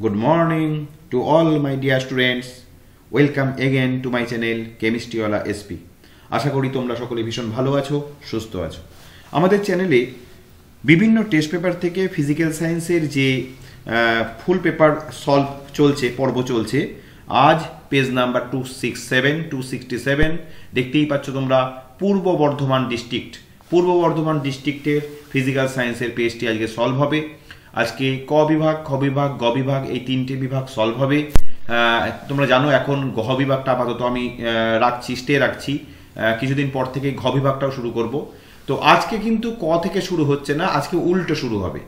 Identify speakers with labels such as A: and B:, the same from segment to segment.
A: Good morning to all my dear students. Welcome again to my channel Chemistry SP. আশা করি তোমরা সকলে ভীষণ ভালো আছো, সুস্থ আছো। আমাদের চ্যানেলে বিভিন্ন টেস্ট পেপার থেকে ফিজিক্যাল সায়েন্সের যে ফুল পেপার সলভ চলছে, পর্ব চলছে। আজ পেজ নাম্বার 267 দেখতেই পাচ্ছ তোমরা। পূর্ব বর্ধমান ডিস্ট্রিক্টের ফিজিক্যাল সায়েন্সের পেজটি আজকে সলভ হবে। আজকে ক বিভাগ, খ বিভাগ, গ বিভাগ এই তিনটে বিভাগ সলভ হবে। তোমরা জানো এখন ঘ বিভাগটা আপাতত আমি স্টে রাখছি। কিছুদিন পর থেকে ঘ বিভাগটাও শুরু করব। তো আজকে কিন্তু ক থেকে শুরু হচ্ছে না, আজকে উল্টো শুরু হবে।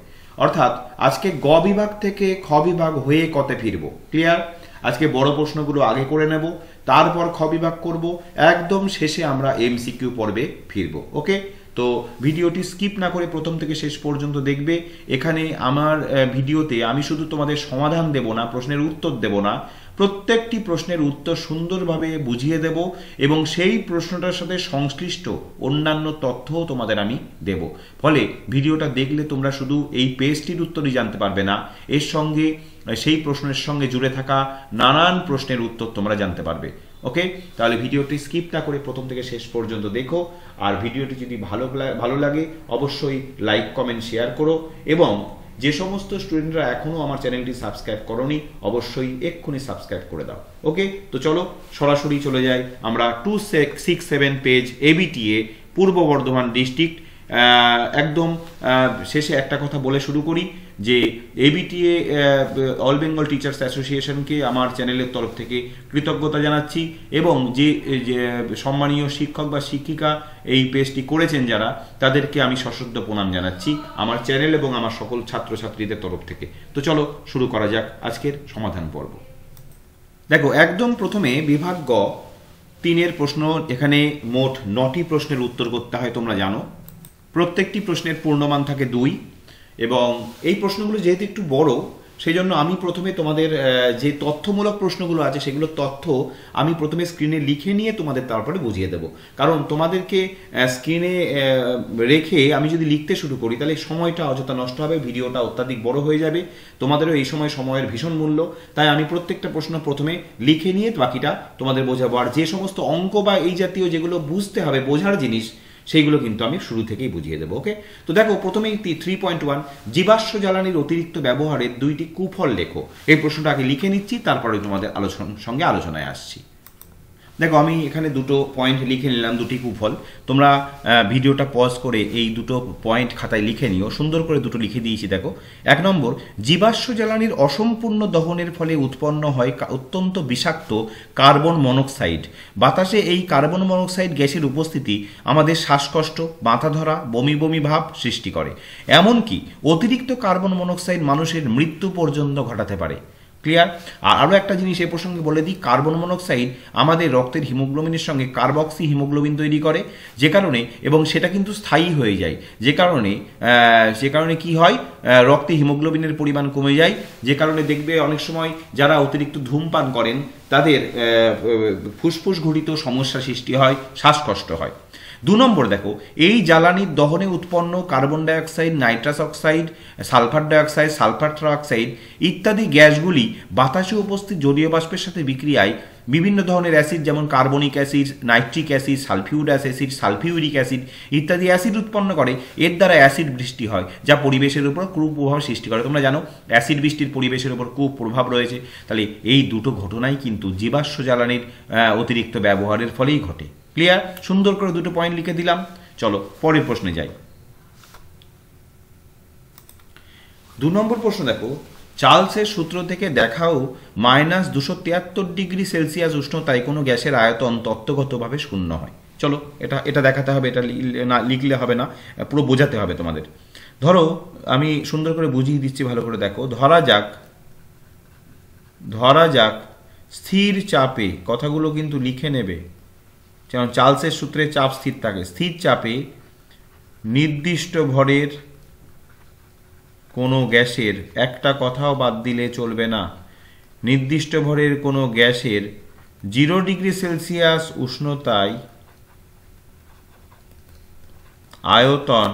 A: অর্থাৎ আজকে গ বিভাগ থেকে খ বিভাগ হয়ে কতে ফিরবো। ক্লিয়ার? আজকে বড় প্রশ্নগুলো আগে করে নেব, তারপর খ বিভাগ করব, একদম শেষে আমরা এমসিকিউ পর্বে ফিরবো। ওকে, তো ভিডিওটি স্কিপ না করে প্রথম থেকে শেষ পর্যন্ত দেখবে। এখানে আমার ভিডিওতে আমি শুধু তোমাদের সমাধান দেব না, প্রশ্নের উত্তর দেব না, প্রত্যেকটি প্রশ্নের উত্তর সুন্দরভাবে বুঝিয়ে দেব এবং সেই প্রশ্নটার সাথে সংশ্লিষ্ট অন্যান্য তথ্যও তোমাদের আমি দেব। ফলে ভিডিওটা দেখলে তোমরা শুধু এই পেজটির উত্তরই জানতে পারবে না, এর সঙ্গে সেই প্রশ্নের সঙ্গে জুড়ে থাকা নানান প্রশ্নের উত্তর তোমরা জানতে পারবে। ওকে, তাহলে ভিডিওটি স্কিপ না করে প্রথম থেকে শেষ পর্যন্ত দেখো। আর ভিডিওটি যদি ভালো লাগে অবশ্যই লাইক, কমেন্ট, শেয়ার করো এবং যে সমস্ত স্টুডেন্টরা এখনো আমার চ্যানেলটি সাবস্ক্রাইব করোনি অবশ্যই এক্ষুনি সাবস্ক্রাইব করে দাও। ওকে, তো চলো সরাসরি চলে যাই আমরা 267 পেজ এবিটিএ পূর্ব বর্ধমান ডিস্ট্রিক্ট। একদম শেষে একটা কথা বলে শুরু করি যে এবিটিএ অল বেঙ্গল টিচার্স অ্যাসোসিয়েশনকে আমার চ্যানেলের তরফ থেকে কৃতজ্ঞতা জানাচ্ছি এবং যে সম্মানীয় শিক্ষক বা শিক্ষিকা এই পেজটি করেছেন যারা, তাদেরকে আমি সশ্রদ্ধ প্রণাম জানাচ্ছি আমার চ্যানেল এবং আমার সকল ছাত্রছাত্রীদের তরফ থেকে। তো চলো শুরু করা যাক আজকের সমাধান পর্ব। দেখো, একদম প্রথমে বিভাগ গ 3 প্রশ্ন। এখানে মোট 9টি প্রশ্নের উত্তর করতে হয়, তোমরা জানো। প্রত্যেকটি প্রশ্নের পূর্ণমান থাকে 2 এবং এই প্রশ্নগুলো যেহেতু একটু বড় সেই জন্য আমি প্রথমে তোমাদের যে তথ্যমূলক প্রশ্নগুলো আছে সেগুলো তথ্য আমি প্রথমে স্ক্রিনে লিখে নিয়ে তোমাদের তারপরে বুঝিয়ে দেব। কারণ তোমাদেরকে স্ক্রিনে রেখে আমি যদি লিখতে শুরু করি তাহলে সময়টা অযথা নষ্ট হবে, ভিডিওটা অত্যাধিক বড় হয়ে যাবে, তোমাদেরও এই সময়ের ভীষণ মূল্য। তাই আমি প্রত্যেকটা প্রশ্ন প্রথমে লিখে নিয়ে বাকিটা তোমাদের বোঝাবো। আর যে সমস্ত অঙ্ক বা এই জাতীয় যেগুলো বুঝতে হবে, বোঝার জিনিস, সেইগুলো কিন্তু আমি শুরু থেকেই বুঝিয়ে দেবো। ওকে, তো দেখো প্রথমেই 3.1 জীবাশ্ম জ্বালানির অতিরিক্ত ব্যবহারের 2টি কুফল লেখো। এই প্রশ্নটা আগে লিখে নিচ্ছি, তারপরে তোমাদের সঙ্গে আলোচনায় আসছি। দেখো, আমি এখানে দুটো পয়েন্ট লিখে নিলাম, 2টি কুফল। তোমরা ভিডিওটা পজ করে এই দুটো পয়েন্ট খাতায় লিখে নিও, সুন্দর করে দুটো লিখে দিয়েছি। দেখো, 1 নম্বর, জীবাশ্ম জ্বালানির অসম্পূর্ণ দহনের ফলে উৎপন্ন হয় অত্যন্ত বিষাক্ত কার্বন মনোক্সাইড। বাতাসে এই কার্বন মনোক্সাইড গ্যাসের উপস্থিতি আমাদের শ্বাসকষ্ট, মাথা ধরা, বমি বমি ভাব সৃষ্টি করে। এমনকি অতিরিক্ত কার্বন মনোক্সাইড মানুষের মৃত্যু পর্যন্ত ঘটাতে পারে। ক্লিয়ার? আর আরও একটা জিনিস এই প্রসঙ্গে বলে দিই, কার্বন মনোক্সাইড আমাদের রক্তের হিমোগ্লোবিনের সঙ্গে কার্বক্সি হিমোগ্লোবিন তৈরি করে, যে কারণে, এবং সেটা কিন্তু স্থায়ী হয়ে যায়, যে কারণে কি হয়, রক্তে হিমোগ্লোবিনের পরিমাণ কমে যায়, যে কারণে দেখবে অনেক সময় যারা অতিরিক্ত ধূমপান করেন তাদের ফুসফুস ঘটিত সমস্যা সৃষ্টি হয়, শ্বাসকষ্ট হয়। 2 নম্বর, দেখো, এই জ্বালানির দহনে উৎপন্ন carbon dioxide, nitrous oxide, sulphur dioxide, sulphur trioxide ইত্যাদি গ্যাসগুলি বাতাসে উপস্থিত জলীয় বাষ্পের সাথে বিক্রিয়ায় বিভিন্ন ধরনের অ্যাসিড যেমন carbonic acid, nitric acid, sulphurous acid, sulphuric acid ইত্যাদি অ্যাসিড উৎপন্ন করে। এর দ্বারা অ্যাসিড বৃষ্টি হয়, যা পরিবেশের উপর কুপ্রভাব সৃষ্টি করে। তোমরা জানো অ্যাসিড বৃষ্টির পরিবেশের উপর কুপ্রভাব রয়েছে। তাহলে এই দুটো ঘটনাই কিন্তু জীবাশ্ম জ্বালানির অতিরিক্ত ব্যবহারের ফলেই ঘটে। ক্লিয়ার? সুন্দর করে দুটো পয়েন্ট লিখে দিলাম। চলো পরের প্রশ্নে যাই। 2 নম্বর প্রশ্ন দেখো, চার্লসের সূত্র থেকে দেখাও -273 ডিগ্রি সেলসিয়াস উষ্ণতায় কোনো গ্যাসের আয়তন তত্ত্বগতভাবে শূন্য হয়। চলো এটা দেখাতে হবে, এটা না লিখলে হবে না, পুরো বোঝাতে হবে তোমাদের। ধরো আমি সুন্দর করে বুঝিয়ে দিচ্ছি, ভালো করে দেখো। ধরা যাক স্থির চাপে, কথাগুলো কিন্তু লিখে নেবে, যেমন চার্লসের সূত্রে চাপ স্থির থাকে। স্থির চাপে নির্দিষ্ট ভরের কোনো গ্যাসের, একটা কথাও বাদ দিলে চলবে না, নির্দিষ্ট ভরের কোনো গ্যাসের 0 ডিগ্রি সেলসিয়াস উষ্ণতায় আয়তন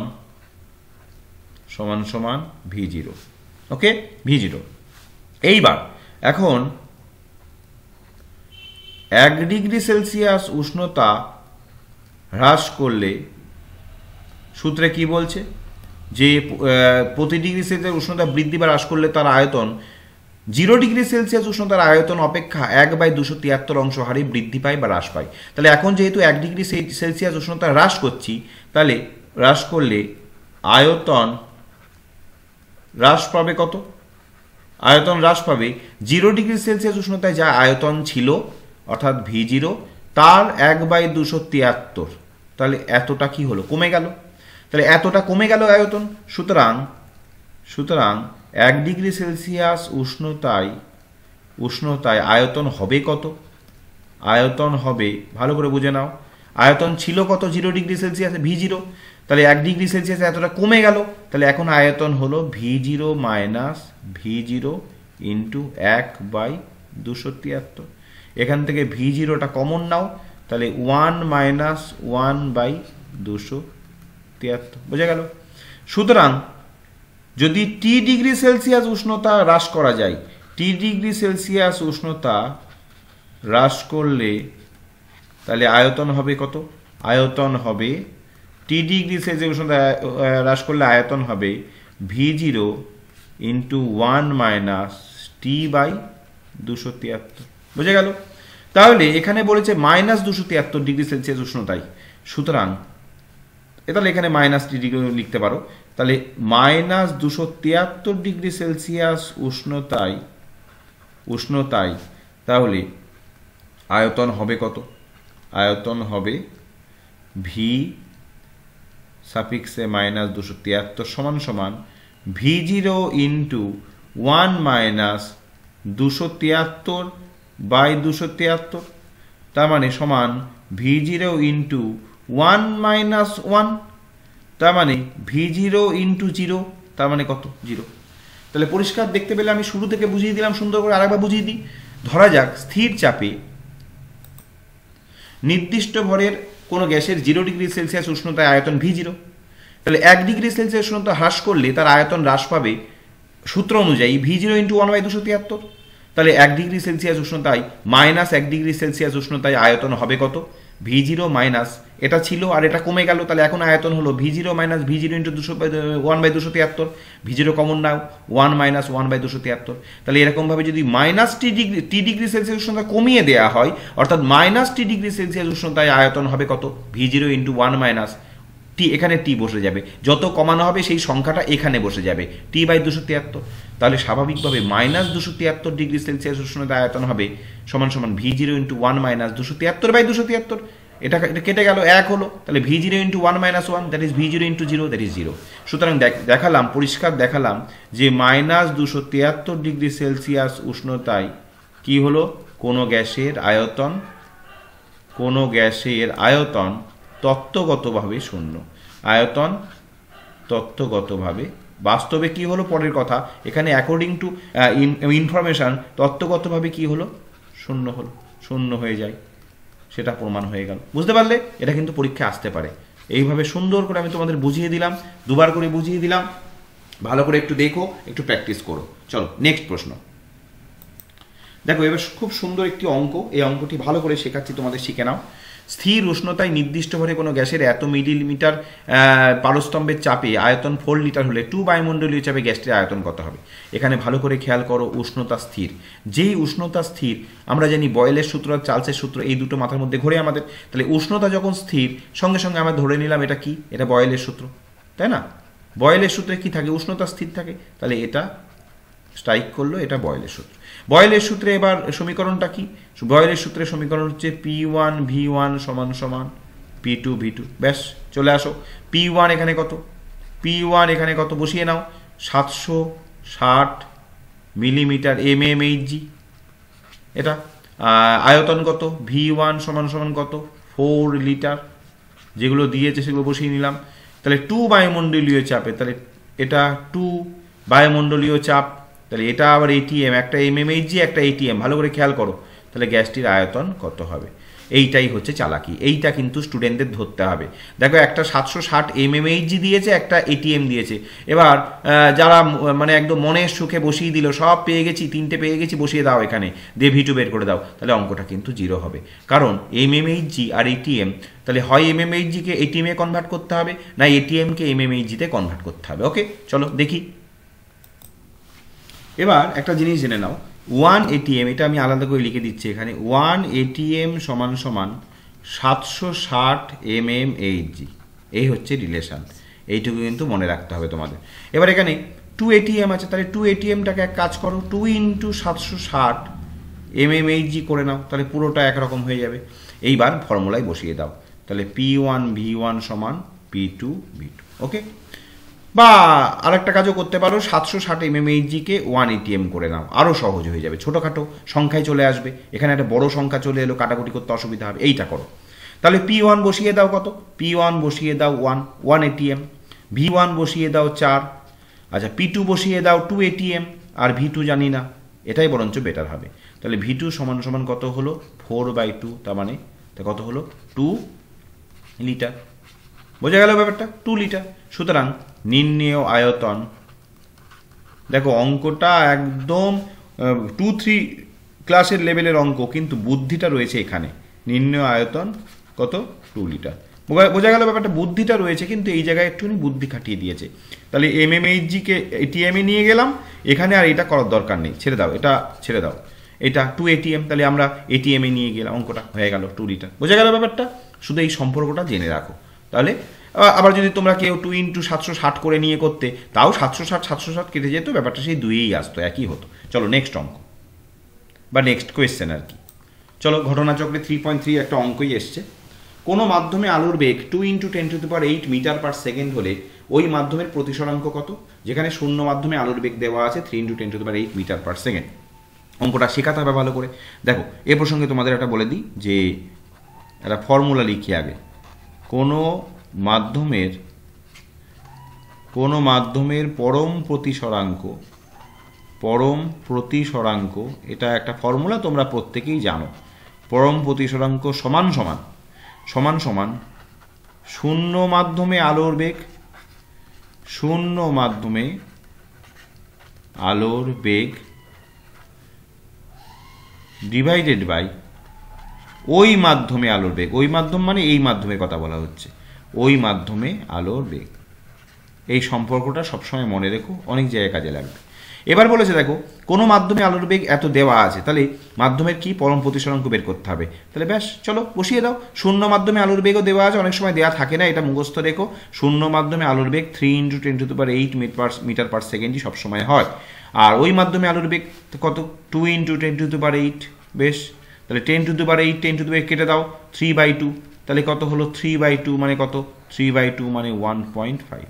A: সমান V0। ওকে, V0। এইবার এখন 1 ডিগ্রি সেলসিয়াস উষ্ণতা হ্রাস করলে সূত্রে কি বলছে যে প্রতি ডিগ্রি সেলসিয়াস উষ্ণতা বৃদ্ধি বা হ্রাস করলে তার আয়তন 0 ডিগ্রি সেলসিয়াস উষ্ণতার আয়তন অপেক্ষা 1/273 অংশ হারে বৃদ্ধি পায় বা হ্রাস পায়। তাহলে এখন যেহেতু 1 ডিগ্রি সেলসিয়াস উষ্ণতা হ্রাস করছি, তাহলে হ্রাস করলে আয়তন হ্রাস পাবে কত? আয়তন হ্রাস পাবে 0 ডিগ্রি সেলসিয়াস উষ্ণতায় যা আয়তন ছিল অর্থাৎ V0 তার 1/273। তাহলে এতটা কি হলো? কমে গেল। তাহলে এতটা কমে গেল আয়তন। সুতরাং 1 ডিগ্রি সেলসিয়াস উষ্ণতায় আয়তন হবে কত? আয়তন হবে, ভালো করে বুঝে নাও, আয়তন ছিল কত 0 ডিগ্রি সেলসিয়াসে? V0। তাহলে 1 ডিগ্রি সেলসিয়াসে এতটা কমে গেল। তাহলে এখন আয়তন হলো V0 মাইনাস V0 ইন্টু 1/273। এখান থেকে V0টা কমন নাও, তাহলে 1 মাইনাস 1/273। বোঝা গেল? সুতরাং যদি T ডিগ্রি সেলসিয়াস উষ্ণতা হ্রাস করা যায়, T ডিগ্রি সেলসিয়াস উষ্ণতা হ্রাস করলে তাহলে আয়তন হবে কত? আয়তন হবে T ডিগ্রি সেলসিয়াস উষ্ণতা হ্রাস করলে আয়তন হবে V0 ইন্টু 1 মাইনাস T/273। বুঝে গেল? তাহলে এখানে বলেছে -273 ডিগ্রি সেলসিয়াস উষ্ণতায়। সুতরাং তাহলে এখানে -T ডিগ্রি লিখতে পারো। তাহলে -273 ডিগ্রি সেলসিয়াস উষ্ণতায় তাহলে আয়তন হবে কত? আয়তন হবে V সাফিক্সে -273 সমান সমান V0 ইন্টু 1 মাইনাস 273/273। তার মানে সমান V0 ইন্টু 1 মাইনাস 1, তার মানে V0 ইন্টু 0, তার মানে কত? 0। তাহলে পরিষ্কার দেখতে পেলে আমি শুরু থেকে বুঝিয়ে দিলাম, সুন্দর করে আরেকবার বুঝিয়ে দিই। ধরা যাক স্থির চাপে নির্দিষ্ট ভরের কোনো গ্যাসের 0 ডিগ্রি সেলসিয়াস উষ্ণতায় আয়তন V0। তাহলে 1 ডিগ্রি সেলসিয়াস উষ্ণতা হ্রাস করলে তার আয়তন হ্রাস পাবে সূত্র অনুযায়ী V0 ইন্টু 1/273। তাহলে 1 ডিগ্রি সেলসিয়াস উষ্ণতায় -1 ডিগ্রি সেলসিয়াস উষ্ণতায় আয়তন হবে কত? V0 মাইনাস এটা ছিল আর এটা কমে গেল, তাহলে এখন আয়তন হলো V0 minus V0 into 1/273। V0 common নাও, 1 মাইনাস 1/273। তাহলে এরকমভাবে যদি T ডিগ্রি সেলসিয়াস উষ্ণতা কমিয়ে দেওয়া হয়, অর্থাৎ -T ডিগ্রি সেলসিয়াস উষ্ণতায় আয়তন হবে কত? V0 ইন্টু 1 মাইনাস T, এখানে T বসে যাবে, যত কমানো হবে সেই সংখ্যাটা এখানে বসে যাবে T/273। তাহলে স্বাভাবিকভাবে -273 ডিগ্রি সেলসিয়াস উষ্ণতা আয়তন হবে সমান সমান V0 ইন্টু 1 মাইনাস 273/273। এটা কেটে গেল, 1 হলো। তাহলে V0 into 1 minus 1 that is V0 into 0 that is 0। সুতরাং দেখালাম, পরিষ্কার দেখালাম যে -273 ডিগ্রি সেলসিয়াস উষ্ণতায় কি হলো? কোনো গ্যাসের আয়তন তত্ত্বগতভাবে শূন্য। আয়তন তত্ত্বগতভাবে, বাস্তবে কি হলো পরের কথা, এখানে অ্যাকর্ডিং টু ইনফরমেশন তত্ত্বগতভাবে কি হলো? শূন্য হলো, শূন্য হয়ে যায়, সেটা প্রমাণ হয়ে গেল। বুঝতে পারলে? এটা কিন্তু পরীক্ষায় আসতে পারে। এইভাবে সুন্দর করে আমি তোমাদের বুঝিয়ে দিলাম, দুবার করে বুঝিয়ে দিলাম, ভালো করে একটু দেখো, একটু প্র্যাকটিস করো। চলো নেক্সট প্রশ্ন দেখো। এবার খুব সুন্দর একটি অঙ্ক, এই অঙ্কটি ভালো করে শেখাচ্ছি, তোমাদের শিখে নাও। স্থির উষ্ণতায় নির্দিষ্ট ভরে কোনো গ্যাসের এত মিলিমিটার পারস্তম্ভের চাপে আয়তন 4 লিটার হলে 2 বায়ুমণ্ডলীয় চাপে গ্যাসটির আয়তন কত হবে? এখানে ভালো করে খেয়াল করো, উষ্ণতা স্থির। যেই উষ্ণতা স্থির, আমরা জানি বয়েলের সূত্র আর চার্লসের সূত্র, এই দুটো মাথার মধ্যে ঘোরে আমাদের। তাহলে উষ্ণতা যখন স্থির, সঙ্গে সঙ্গে আমরা ধরে নিলাম এটা কি? এটা বয়েলের সূত্র, তাই না? বয়েলের সূত্রে কি থাকে? উষ্ণতা স্থির থাকে। তাহলে এটা স্ট্রাইক করলো, এটা বয়েলের সূত্র। বয়েলের সূত্রে এবার সমীকরণটা কি? বয়েলের সূত্রে সমীকরণ হচ্ছে P1 V1 সমান সমান P2 V2। ব্যাস, চলে আসো। P1 এখানে কত? P1 এখানে কত বসিয়ে নাও, 760 মিলিমিটার mmHg। এটা আয়তন কত? V1 সমান সমান কত? 4 লিটার। যেগুলো দিয়েছে সেগুলো বসিয়ে নিলাম। তাহলে 2 বায়ুমণ্ডলীয় চাপে, তাহলে এটা 2 বায়ুমণ্ডলীয় চাপ, তাহলে এটা আবার ATM, একটা mmHg একটা ATM, ভালো করে খেয়াল করো। তাহলে গ্যাসটির আয়তন কত হবে। এইটাই হচ্ছে চালাকি, এইটা কিন্তু স্টুডেন্টদের ধরতে হবে। দেখো একটা 760 mmHg দিয়েছে, একটা ATM দিয়েছে। এবার যারা মানে একদম মনের সুখে বসিয়ে দিল, সব পেয়ে গেছি, 3টে পেয়ে গেছি, বসিয়ে দাও এখানে, দিয়ে V2 বের করে দাও, তাহলে অঙ্কটা কিন্তু 0 হবে। কারণ mmHg আর ATM, তাহলে হয় mmHg কে ATM এ কনভার্ট করতে হবে, না ATM কে mmHg তে কনভার্ট করতে হবে। ওকে, চলো দেখি। এবার একটা জিনিস জেনে নাও, 1 ATM, এটা আমি আলাদা করে লিখে দিচ্ছি এখানে, 1 ATM সমান সমান 760 mmHg, এই হচ্ছে রিলেশন। এইটুকু কিন্তু মনে রাখতে হবে তোমাদের। এবার এখানে 2 ATM আছে, তাহলে 2 ATMটাকে এক কাজ করো, 2 × 760 mmHg করে নাও, তাহলে পুরোটা একরকম হয়ে যাবে। এইবার ফর্মুলায় বসিয়ে দাও, তাহলে P1 V1 সমান P2 V2। ওকে, বা আরেকটা কাজও করতে পারো, 760 mmHg কে 1 ATM করে নাও, আরও সহজ হয়ে যাবে, ছোটোখাটো সংখ্যায় চলে আসবে। এখানে একটা বড় সংখ্যা চলে এলো, কাটাকুটি করতে অসুবিধা হবে, এইটা করো। তাহলে P1 বসিয়ে দাও কত, P1 বসিয়ে দাও 1 ATM, V1 বসিয়ে দাও 4, আচ্ছা P2 বসিয়ে দাও 2 ATM, আর V2 জানি না, এটাই বরঞ্চ বেটার হবে। তাহলে V2 সমান সমান কত হলো, 4/2, তার মানে কত হলো 2 লিটার। বোঝা গেল ব্যাপারটা, 2 লিটার। সুতরাং নির্ণেয় আয়তন, দেখো অঙ্কটা একদম 2-3 ক্লাসের লেভেলের অঙ্ক, কিন্তু বুদ্ধিটা রয়েছে এখানে। নির্ণেয় আয়তন কত, 2 লিটার। বোঝা গেল ব্যাপারটা, বুদ্ধিটা রয়েছে, কিন্তু এই জায়গায় একটুখানি বুদ্ধি খাটিয়ে দিয়েছে। তাহলে mmHg কে ATM এ নিয়ে গেলাম, এখানে আর এটা করার দরকার নেই, ছেড়ে দাও, এটা ছেড়ে দাও, এটা 2 ATM, তাহলে আমরা ATM এ নিয়ে গেলাম, অঙ্কটা হয়ে গেল 2 লিটার। বোঝা গেল ব্যাপারটা, শুধু এই সম্পর্কটা জেনে রাখো। তাহলে আবার যদি তোমরা কেউ 2 × 760 করে নিয়ে করতে, তাও 760 কেটে যেত, ব্যাপারটা সেই 2-এই আসতো, একই হতো। চলো নেক্সট অঙ্ক বা নেক্সট কোয়েশ্চেন আর কি। চলো ঘটনাচক্রে 3.3 একটা অঙ্কই এসছে। কোনো মাধ্যমে আলোর বেগ 2 × 10⁸ মিটার/সেকেন্ড হলে ওই মাধ্যমের প্রতিসরাঙ্ক কত। যেখানে শূন্য মাধ্যমে আলোর বেগ দেওয়া আছে 3 × 10⁸ মিটার/সেকেন্ড। অঙ্কটা শেখাতে হবে ভালো করে। দেখো এ প্রসঙ্গে তোমাদের একটা বলে দিই যে একটা ফর্মুলা লিখি আগে। কোনো মাধ্যমের পরম প্রতিসরাঙ্ক, এটা একটা ফর্মুলা, তোমরা প্রত্যেকেই জানো। পরম প্রতিসরাঙ্ক সমান সমান শূন্য মাধ্যমে আলোর বেগ ডিভাইডেড বাই ওই মাধ্যমে আলোর বেগ। ওই মাধ্যম মানে এই মাধ্যমের কথা বলা হচ্ছে, ওই মাধ্যমে আলোর বেগ। এই সম্পর্কটা সবসময় মনে রেখো, অনেক জায়গায় কাজে লাগবে। এবার বলেছে দেখো কোনো মাধ্যমে আলোর বেগ এত দেওয়া আছে, তাহলে মাধ্যমের কি পরম প্রতিসরাঙ্ক বের করতে হবে। তাহলে ব্যাস চলো বসিয়ে দাও। শূন্য মাধ্যমে আলোর বেগও দেওয়া আছে, অনেক সময় দেওয়া থাকে না, এটা মুখস্থ রেখো। শূন্য মাধ্যমে আলোর বেগ 3 × 10⁸ মিটার/সেকেন্ডই সবসময় হয়। আর ওই মাধ্যমে আলোর বেগ কত, 2 × 10⁸। বেশ, তাহলে 10⁸ কেটে দাও, 3/2, তাহলে কত হলো 3/2 মানে কত, 3/2 মানে 1.5।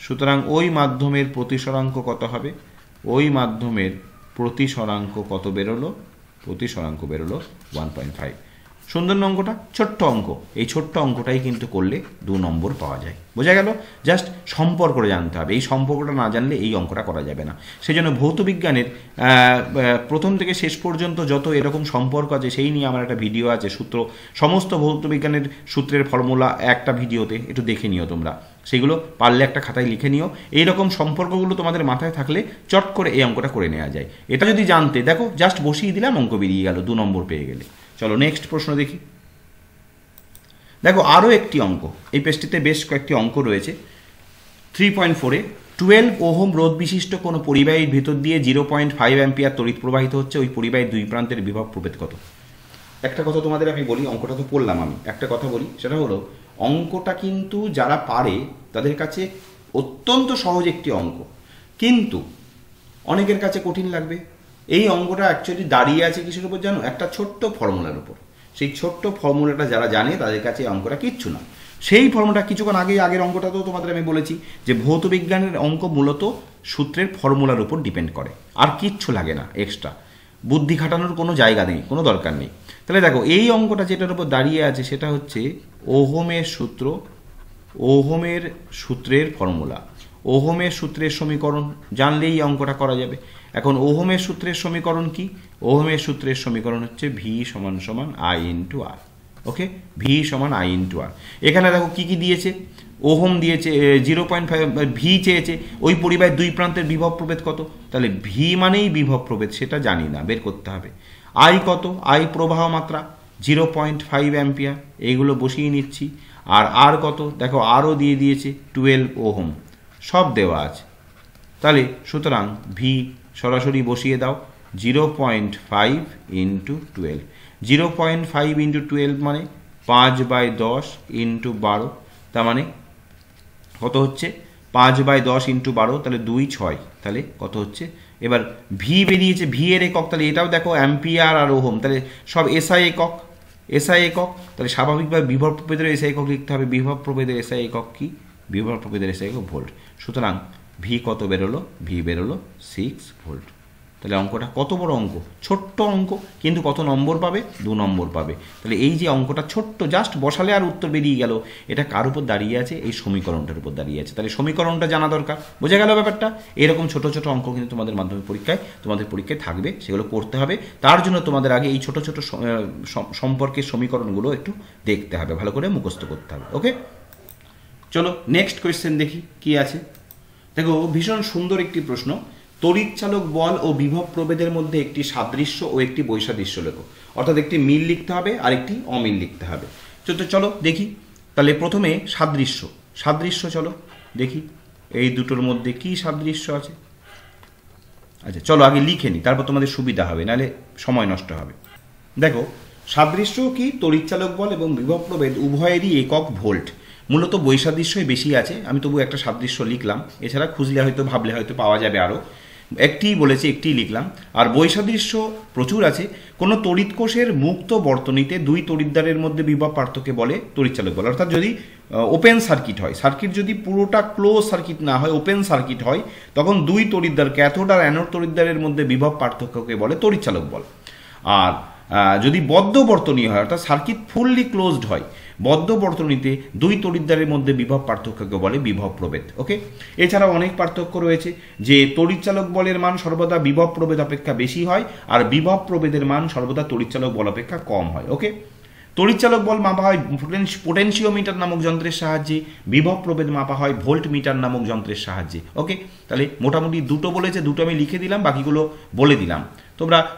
A: সুতরাং ওই মাধ্যমের প্রতিসরাঙ্ক কত হবে, ওই মাধ্যমের প্রতিসরাঙ্ক কত বেরোলো, প্রতিসরাঙ্ক বেরোলো 1.5। সুন্দর অঙ্কটা, ছোট্ট অঙ্ক, এই ছোট্ট অঙ্কটাই কিন্তু করলে 2 নম্বর পাওয়া যায়। বোঝা গেল? জাস্ট সম্পর্কটা জানতে হবে, এই সম্পর্কটা না জানলে এই অঙ্কটা করা যাবে না। সেই জন্য ভৌতবিজ্ঞানের প্রথম থেকে শেষ পর্যন্ত যত এরকম সম্পর্ক আছে সেই নিয়ে আমার একটা ভিডিও আছে, সূত্র, সমস্ত ভৌতবিজ্ঞানের সূত্রের ফর্মুলা একটা ভিডিওতে, একটু দেখে নিও তোমরা, সেগুলো পারলে একটা খাতায় লিখে নিও। এইরকম সম্পর্কগুলো তোমাদের মাথায় থাকলে চট করে এই অঙ্কটা করে নেওয়া যায়। এটা যদি জানতে, দেখো জাস্ট বসিয়ে দিলাম, অঙ্ক বেরিয়ে গেল, 2 নম্বর পেয়ে গেলে। চলো নেক্সট প্রশ্ন দেখি। দেখো আরও একটি অঙ্ক, এই পেজটিতে বেশ কয়েকটি অঙ্ক রয়েছে। 3.4-এ 12 ওহম রোধ বিশিষ্ট কোনো পরিবাহীর ভিতর দিয়ে 0.5 অ্যাম্পিয়ার তড়িৎ প্রবাহিত হচ্ছে, ওই পরিবাহীর 2 প্রান্তের বিভব প্রভেদ কত। একটা কথা তোমাদের আমি বলি, অঙ্কটা তো পড়লাম আমি, একটা কথা বলি, সেটা হলো অঙ্কটা কিন্তু যারা পারে তাদের কাছে অত্যন্ত সহজ একটি অঙ্ক, কিন্তু অনেকের কাছে কঠিন লাগবে। এই অঙ্কটা অ্যাকচুয়ালি দাঁড়িয়ে আছে কিসের উপর জানো, একটা ছোট্ট ফর্মুলার উপর। সেই ছোট্ট ফর্মুলাটা যারা জানে তাদের কাছে এই অঙ্কটা কিচ্ছু না। সেই ফর্মুলাটা কিছুক্ষণ আগের অঙ্কটাতেও তোমাদের আমি বলেছি যে ভৌতবিজ্ঞানের অঙ্ক মূলত সূত্রের ফর্মুলার উপর ডিপেন্ড করে, আর কিচ্ছু লাগে না এক্সট্রা, বুদ্ধি খাটানোর কোনো জায়গা নেই, কোনো দরকার নেই। তাহলে দেখো এই অঙ্কটা যেটার উপর দাঁড়িয়ে আছে সেটা হচ্ছে ওহমের সূত্রের ফর্মুলা। ওহমের সূত্রের সমীকরণ জানলেই অঙ্কটা করা যাবে। এখন ওহমের সূত্রের সমীকরণ কি? ওহমের সূত্রের সমীকরণ হচ্ছে ভি সমান সমান I into R. Okay, V সমান আই ইন্টু আর। এখানে দেখো কি কি দিয়েছে, ওহম দিয়েছে 0.5, ভি চেয়েছে ওই পরিবাহের দুই প্রান্তের বিভব প্রভেদ কত, তাহলে ভি মানেই বিভব প্রভেদ সেটা জানি না, বের করতে হবে। আই কত, আই প্রবাহ মাত্রা 0.5 অ্যাম্পিয়ার, এইগুলো বসিয়ে নিচ্ছি। আর আর কত দেখো, আরও দিয়ে দিয়েছে 12 ওহম, সব দেওয়া আছে। তাহলে সুতরাং ভি সরাসরি বসিয়ে দাও 0.5 ইন্টু 12, 0.5 ইন্টু 12 মানে 5/10 ইন্টু 12, তার মানে কত হচ্ছে 5/10 ইন্টু 12, তাহলে 2 6, তাহলে কত হচ্ছে। এবার ভি বেরিয়েছে, ভি এর একক, তাহলে এটাও দেখো অ্যাম্পিয়ার আর ওহম, তাহলে সব এসআই একক, এসআই একক, তাহলে স্বাভাবিকভাবে বিভব প্রভেদের এসআই একক লিখতে হবে। বিভব প্রভেদের এসআই একক কি? বিভব প্রভেদের এসআই একক ভোল্ট। সুতরাং ভি কত বেরোলো? ভি বেরোলো 6 ভোল্ট। তাহলে অঙ্কটা কত বড় অঙ্ক, ছোট্ট অঙ্ক, কিন্তু কত নম্বর পাবে? 2 নম্বর পাবে। তাহলে এই যে অঙ্কটা ছোট্ট, জাস্ট বসালে আর উত্তর বেরিয়ে গেল, এটা কার উপর দাঁড়িয়ে আছে? এই সমীকরণটার উপর দাঁড়িয়ে আছে। তাহলে সমীকরণটা জানা দরকার, বোঝা গেল ব্যাপারটা? এরকম ছোট ছোট অঙ্ক কিন্তু তোমাদের মাধ্যমিক পরীক্ষায় থাকবে, সেগুলো করতে হবে। তার জন্য তোমাদের আগে এই ছোট ছোট সম্পর্কের সমীকরণগুলো একটু দেখতে হবে, ভালো করে মুখস্থ করতে হবে। ওকে, চলো নেক্সট কোয়েশ্চেন দেখি কি আছে। দেখো ভীষণ সুন্দর একটি প্রশ্ন, তড়িৎচালক বল ও বিভব প্রভেদের মধ্যে একটি সাদৃশ্য ও একটি বৈসাদৃশ্য লেখো। অর্থাৎ একটি মিল লিখতে হবে আর একটি অমিল লিখতে হবে। চলো দেখি, তাহলে প্রথমে সাদৃশ্য। সাদৃশ্য চলো দেখি এই দুটোর মধ্যে কি সাদৃশ্য আছে। আচ্ছা চলো আগে লিখে নিই, তারপর তোমাদের সুবিধা হবে, নাহলে সময় নষ্ট হবে। দেখো সাদৃশ্য কি? তড়িৎচালক বল এবং বিভব প্রভেদ উভয়েরই একক ভোল্ট। মূলত বৈসাদৃশ্যই বেশি আছে, আমি তবু একটা সাদৃশ্য লিখলাম, এছাড়া খুঁজলে হয়তো ভাবলে হয়তো পাওয়া যাবে আরও। একটি বলেছে, একটি লিখলাম। আর বৈসাদৃশ্য প্রচুর আছে। কোনো তড়িৎ কোষের মুক্ত বর্তনীতে দুই তড়িৎদ্বারের মধ্যে বিভব পার্থক্যকে বলে তড়িৎচালক বল। অর্থাৎ যদি ওপেন সার্কিট হয়, সার্কিট যদি পুরোটা ক্লোজ সার্কিট না হয়, ওপেন সার্কিট হয়, তখন দুই তড়িৎদ্বার ক্যাথোড আর অ্যানোড তড়িৎদ্বারের মধ্যে বিভব পার্থক্যকে বলে তড়িৎচালক বল। আর যদি বদ্ধ বর্তনী হয়, অর্থাৎ সার্কিট ফুললি ক্লোজড হয়, বদ্ধ বর্তনীতে দুই তড়িৎদ্বারের মধ্যে বিভব পার্থক্যকে বলে বিভব প্রভেদ। ওকে, এছাড়াও অনেক পার্থক্য রয়েছে, যে তড়িৎচালক বলের মান সর্বদা বিভব প্রভেদ অপেক্ষা বেশি হয়, আর বিভব প্রভেদের মান সর্বদা তড়িৎচালক বল অপেক্ষা কম হয়। ওকে, তড়িৎচালক বল মাপা হয় পোটেনশিওমিটার নামক যন্ত্রের সাহায্যে, বিভব প্রভেদ মাপা হয় ভোল্ট মিটার নামক যন্ত্রের সাহায্যে। ওকে, তাহলে মোটামুটি দুটো বলেছে, দুটো আমি লিখে দিলাম, বাকিগুলো বলে দিলাম।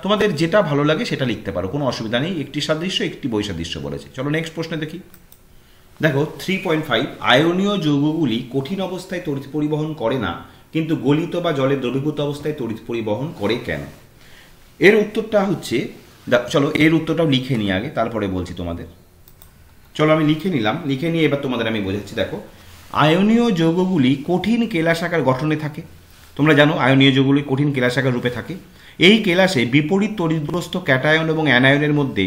A: তোমাদের যেটা ভালো লাগে সেটা লিখতে পারো, কোনো অসুবিধা নেই। একটি সাদৃশ্য একটি বৈসাদৃশ্য বলেছে। চলো নেক্সট প্রশ্নে দেখি। দেখো 3.5, আয়নীয় যৌগগুলি কঠিন অবস্থায় তড়িৎ পরিবহন করে না, কিন্তু গলিত বা জলে দ্রবীভূত অবস্থায় তড়িৎ পরিবহন করে কেন? এর উত্তরটা হচ্ছে, চলো এর উত্তরটাও লিখে নিই আগে, তারপরে বলছি তোমাদের। চলো আমি লিখে নিলাম, লিখে নিয়ে এবার তোমাদের আমি বোঝাচ্ছি। দেখো আয়নীয় যৌগগুলি কঠিন কেলাসাকার গঠনে থাকে। তোমরা জানো আয়নীয় যৌগগুলি কঠিন কেলাসাকার রূপে থাকে। এই কেলাসে বিপরীত তড়িৎগ্রস্ত ক্যাটায়ন এবং অ্যানায়নের মধ্যে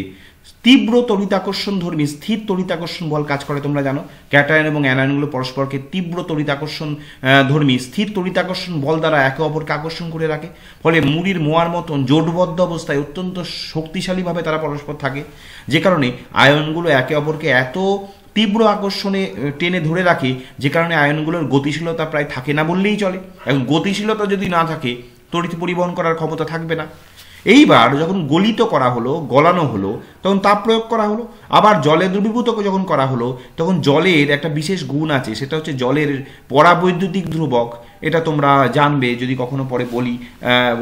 A: তীব্র তড়িতাকর্ষণ ধর্মী স্থির তড়িতাকর্ষণ বল কাজ করে। তোমরা জানো ক্যাটায়ন এবং অ্যানায়নগুলো পরস্পরকে তীব্র তড়িতাকর্ষণ ধর্মী স্থির তড়িতাকর্ষণ বল দ্বারা একে অপরকে আকর্ষণ করে রাখে। ফলে মুড়ির মোয়ার মতন জোটবদ্ধ অবস্থায় অত্যন্ত শক্তিশালীভাবে তারা পরস্পর থাকে, যে কারণে আয়নগুলো একে অপরকে এত তীব্র আকর্ষণে টেনে ধরে রাখে, যে কারণে আয়নগুলোর গতিশীলতা প্রায় থাকে না বললেই চলে। এখন গতিশীলতা যদি না থাকে, তড়িৎ পরিবহন করার ক্ষমতা থাকবে না। এইবার যখন গলিত করা হলো, গলানো হলো, তখন তাপ প্রয়োগ করা হলো। আবার জলে দ্রবীভূত যখন করা হলো, তখন জলের একটা বিশেষ গুণ আছে, সেটা হচ্ছে জলের পরাবৈদ্যুতিক ধ্রুবক। এটা তোমরা জানবে যদি কখনো পরে বলি,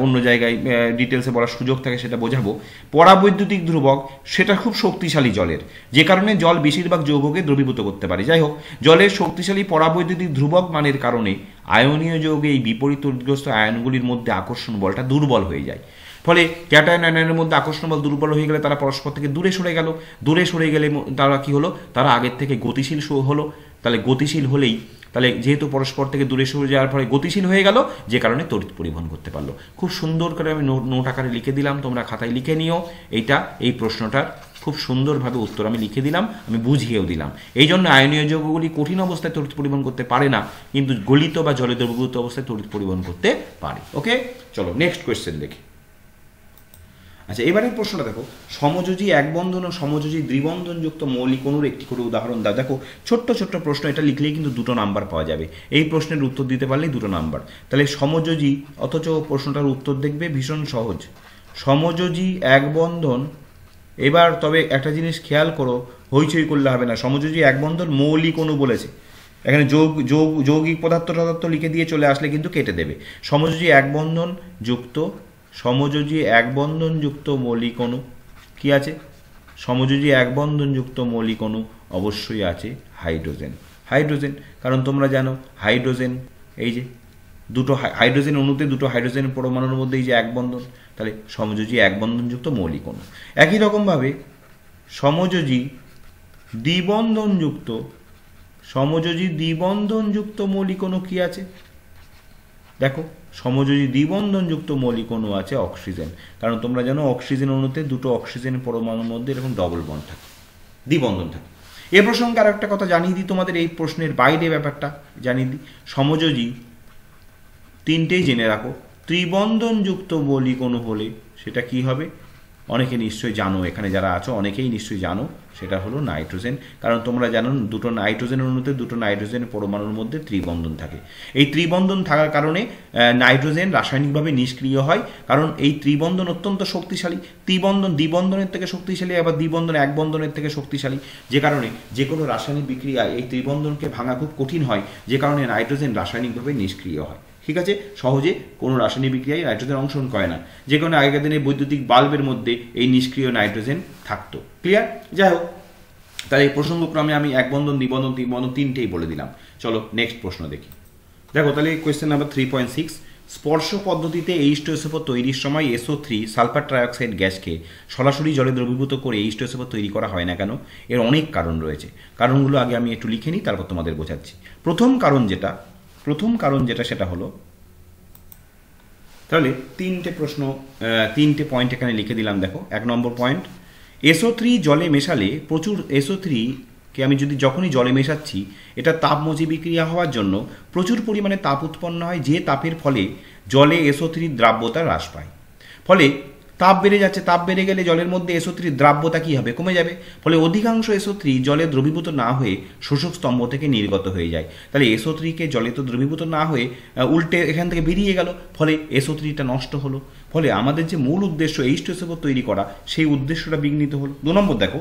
A: অন্য জায়গায় ডিটেলসে বলার সুযোগ থাকে, সেটা বোঝাবো। পরাবৈদ্যুতিক ধ্রুবক সেটা খুব শক্তিশালী জলের, যে কারণে জল বেশিরভাগ যৌগকে দ্রবীভূত করতে পারে। যাই হোক, জলের শক্তিশালী পরাবৈদ্যুতিক ধ্রুবক মানের কারণে আয়নীয় যৌগে এই বিপরীত তড়িৎগ্রস্ত আয়নগুলির মধ্যে আকর্ষণ বলটা দুর্বল হয়ে যায়। ফলে ক্যাটায়ন আয়নের মধ্যে আকর্ষণ বল দুর্বল হয়ে গেলে তারা পরস্পর থেকে দূরে সরে গেল। দূরে সরে গেলে তারা কি হলো? তারা আগের থেকে গতিশীল হলো। তাহলে গতিশীল হলেই, তাহলে যেহেতু পরস্পর থেকে দূরে সরে যাওয়ার ফলে গতিশীল হয়ে গেল, যে কারণে তড়িৎ পরিবহন করতে পারলো। খুব সুন্দর করে আমি নোট আকারে লিখে দিলাম, তোমরা খাতায় লিখে নিও। এই প্রশ্নটার খুব সুন্দরভাবে উত্তর আমি লিখে দিলাম, আমি বুঝিয়েও দিলাম। এই জন্য আয়নীয় যৌগগুলি কঠিন অবস্থায় তড়িৎ পরিবহন করতে পারে না, কিন্তু গলিত বা জলে দ্রবীভূত অবস্থায় তড়িৎ পরিবহন করতে পারে। ওকে, চলো নেক্সট কোয়েশ্চেন দেখি। আচ্ছা, এবারের প্রশ্নটা দেখো, সমযোজী এক বন্ধন ও সমযোজী দ্বিবন্ধনযুক্ত মৌলিক অণুর একটি করে উদাহরণ দাও। দেখো ছোট্ট ছোট্ট প্রশ্ন, এটা লিখলেই কিন্তু 2 নাম্বার পাওয়া যাবে। এই প্রশ্নের উত্তর দিতে পারলেই 2 নাম্বার। তাহলে সমযোজী, অথচ প্রশ্নটার উত্তর দেখবে ভীষণ সহজ। সমযোজী এক বন্ধন, এবার তবে একটা জিনিস খেয়াল করো, হইচই করলে হবে না। সমযোজী এক বন্ধন মৌলিক অণু বলেছে, এখানে যৌগিক পদার্থ টদার্থ লিখে দিয়ে চলে আসলে কিন্তু কেটে দেবে। সমযোজী এক বন্ধন যুক্ত, সমযোজী এক বন্ধন যুক্ত মৌলিক অণু কি আছে? সমযোজী এক বন্ধন যুক্ত মৌলিক অণু অবশ্যই আছে হাইড্রোজেন। হাইড্রোজেন, কারণ তোমরা জানো হাইড্রোজেন, এই যে দুটো হাইড্রোজেন অণুতে দুটো হাইড্রোজেন পরমাণুর মধ্যে এই যে এক বন্ধন, তাহলে সমযোজী এক বন্ধনযুক্ত মৌলিক অণু। একই রকমভাবে সমযোজী দ্বিবন্ধনযুক্ত, সমযোজী দ্বিবন্ধনযুক্ত মৌলিক অণু কি আছে? দেখো সমযোজী দ্বিবন্ধনযুক্ত মৌলিক অণু আছে অক্সিজেন, কারণ তোমরা জানো অক্সিজেন অণুতে দুটো অক্সিজেন পরমাণুর মধ্যে এরকম ডবল বন্ড থাকে, দ্বিবন্ধন থাকে। এ প্রসঙ্গে আর একটা কথা জানিয়ে দিই তোমাদের, এই প্রশ্নের বাইরে ব্যাপারটা জানিয়ে দিই। সমযোজী তিনটেই জেনে রাখো, ত্রিবন্ধনযুক্ত মৌলিক অণু হলে সেটা কি হবে? অনেকে নিশ্চয়ই জানো, এখানে যারা আছো অনেকেই নিশ্চয়ই জানো, সেটা হলো নাইট্রোজেন। কারণ তোমরা জানো দুটো নাইট্রোজেন অণুতে দুটো নাইট্রোজেন পরমাণুর মধ্যে ত্রিবন্ধন থাকে। এই ত্রিবন্ধন থাকার কারণে নাইট্রোজেন রাসায়নিকভাবে নিষ্ক্রিয় হয়, কারণ এই ত্রিবন্ধন অত্যন্ত শক্তিশালী। দ্বিবন্ধনের থেকে শক্তিশালী, আবার দ্বিবন্ধন এক বন্ধনের থেকে শক্তিশালী, যে কারণে যে কোনো রাসায়নিক বিক্রিয়ায় এই ত্রিবন্ধনকে ভাঙা খুব কঠিন হয়, যে কারণে নাইট্রোজেন রাসায়নিকভাবে নিষ্ক্রিয় হয়। ঠিক আছে, সহজে কোনো রাসায়নিক বিক্রিয়ায় নাইট্রোজেন অংশগ্রহণ করে না, যে কারণে আগেকার দিনে বৈদ্যুতিক বাল্বের মধ্যে এই নিষ্ক্রিয় নাইট্রোজেন থাকতো। ক্লিয়ার? যাই হোক, তাহলে এই প্রসঙ্গক্রমে আমি এক বন্ধন, দ্বিবন্ধন, ত্রিবন্ধন তিনটেই বলে দিলাম। চলো নেক্সট প্রশ্ন দেখি। দেখো তাহলে কোয়েশ্চেন নাম্বার 3.6, স্পর্শ পদ্ধতিতে H2SO4 তৈরির সময় SO3 সালফার ট্রাইঅক্সাইড গ্যাসকে সরাসরি জলে দ্রবীভূত করে H2SO4 তৈরি করা হয় না কেন? এর অনেক কারণ রয়েছে। কারণগুলো আগে আমি একটু লিখে নিই, তারপর তোমাদের বোঝাচ্ছি। প্রথম কারণ যেটা সেটা হলো, তাহলে তিনটে পয়েন্ট এখানে লিখে দিলাম। দেখো 1 নম্বর পয়েন্ট, SO3 জলে মেশালে প্রচুর SO3 কে আমি যখনই জলে মেশাচ্ছি, এটা তাপমোচী বিক্রিয়া হওয়ার জন্য প্রচুর পরিমাণে তাপ উৎপন্ন হয়, যে তাপের ফলে জলে SO3 দ্রাব্যতা হ্রাস পায়। ফলে তাপ বেড়ে যাচ্ছে, তাপ বেড়ে গেলে জলের মধ্যে SO3 দ্রাব্যতা কী হবে? কমে যাবে। ফলে অধিকাংশ SO3 জলে দ্রবীভূত না হয়ে শোষক স্তম্ভ থেকে নির্গত হয়ে যায়। তাহলে SO3 কে জলে তো দ্রবীভূত না হয়ে উল্টে এখান থেকে বেরিয়ে গেল, ফলে SO3টা নষ্ট হলো। ফলে আমাদের যে মূল উদ্দেশ্য H2SO4 তৈরি করা, সেই উদ্দেশ্যটা বিঘ্নিত হলো। 2 নম্বর দেখো,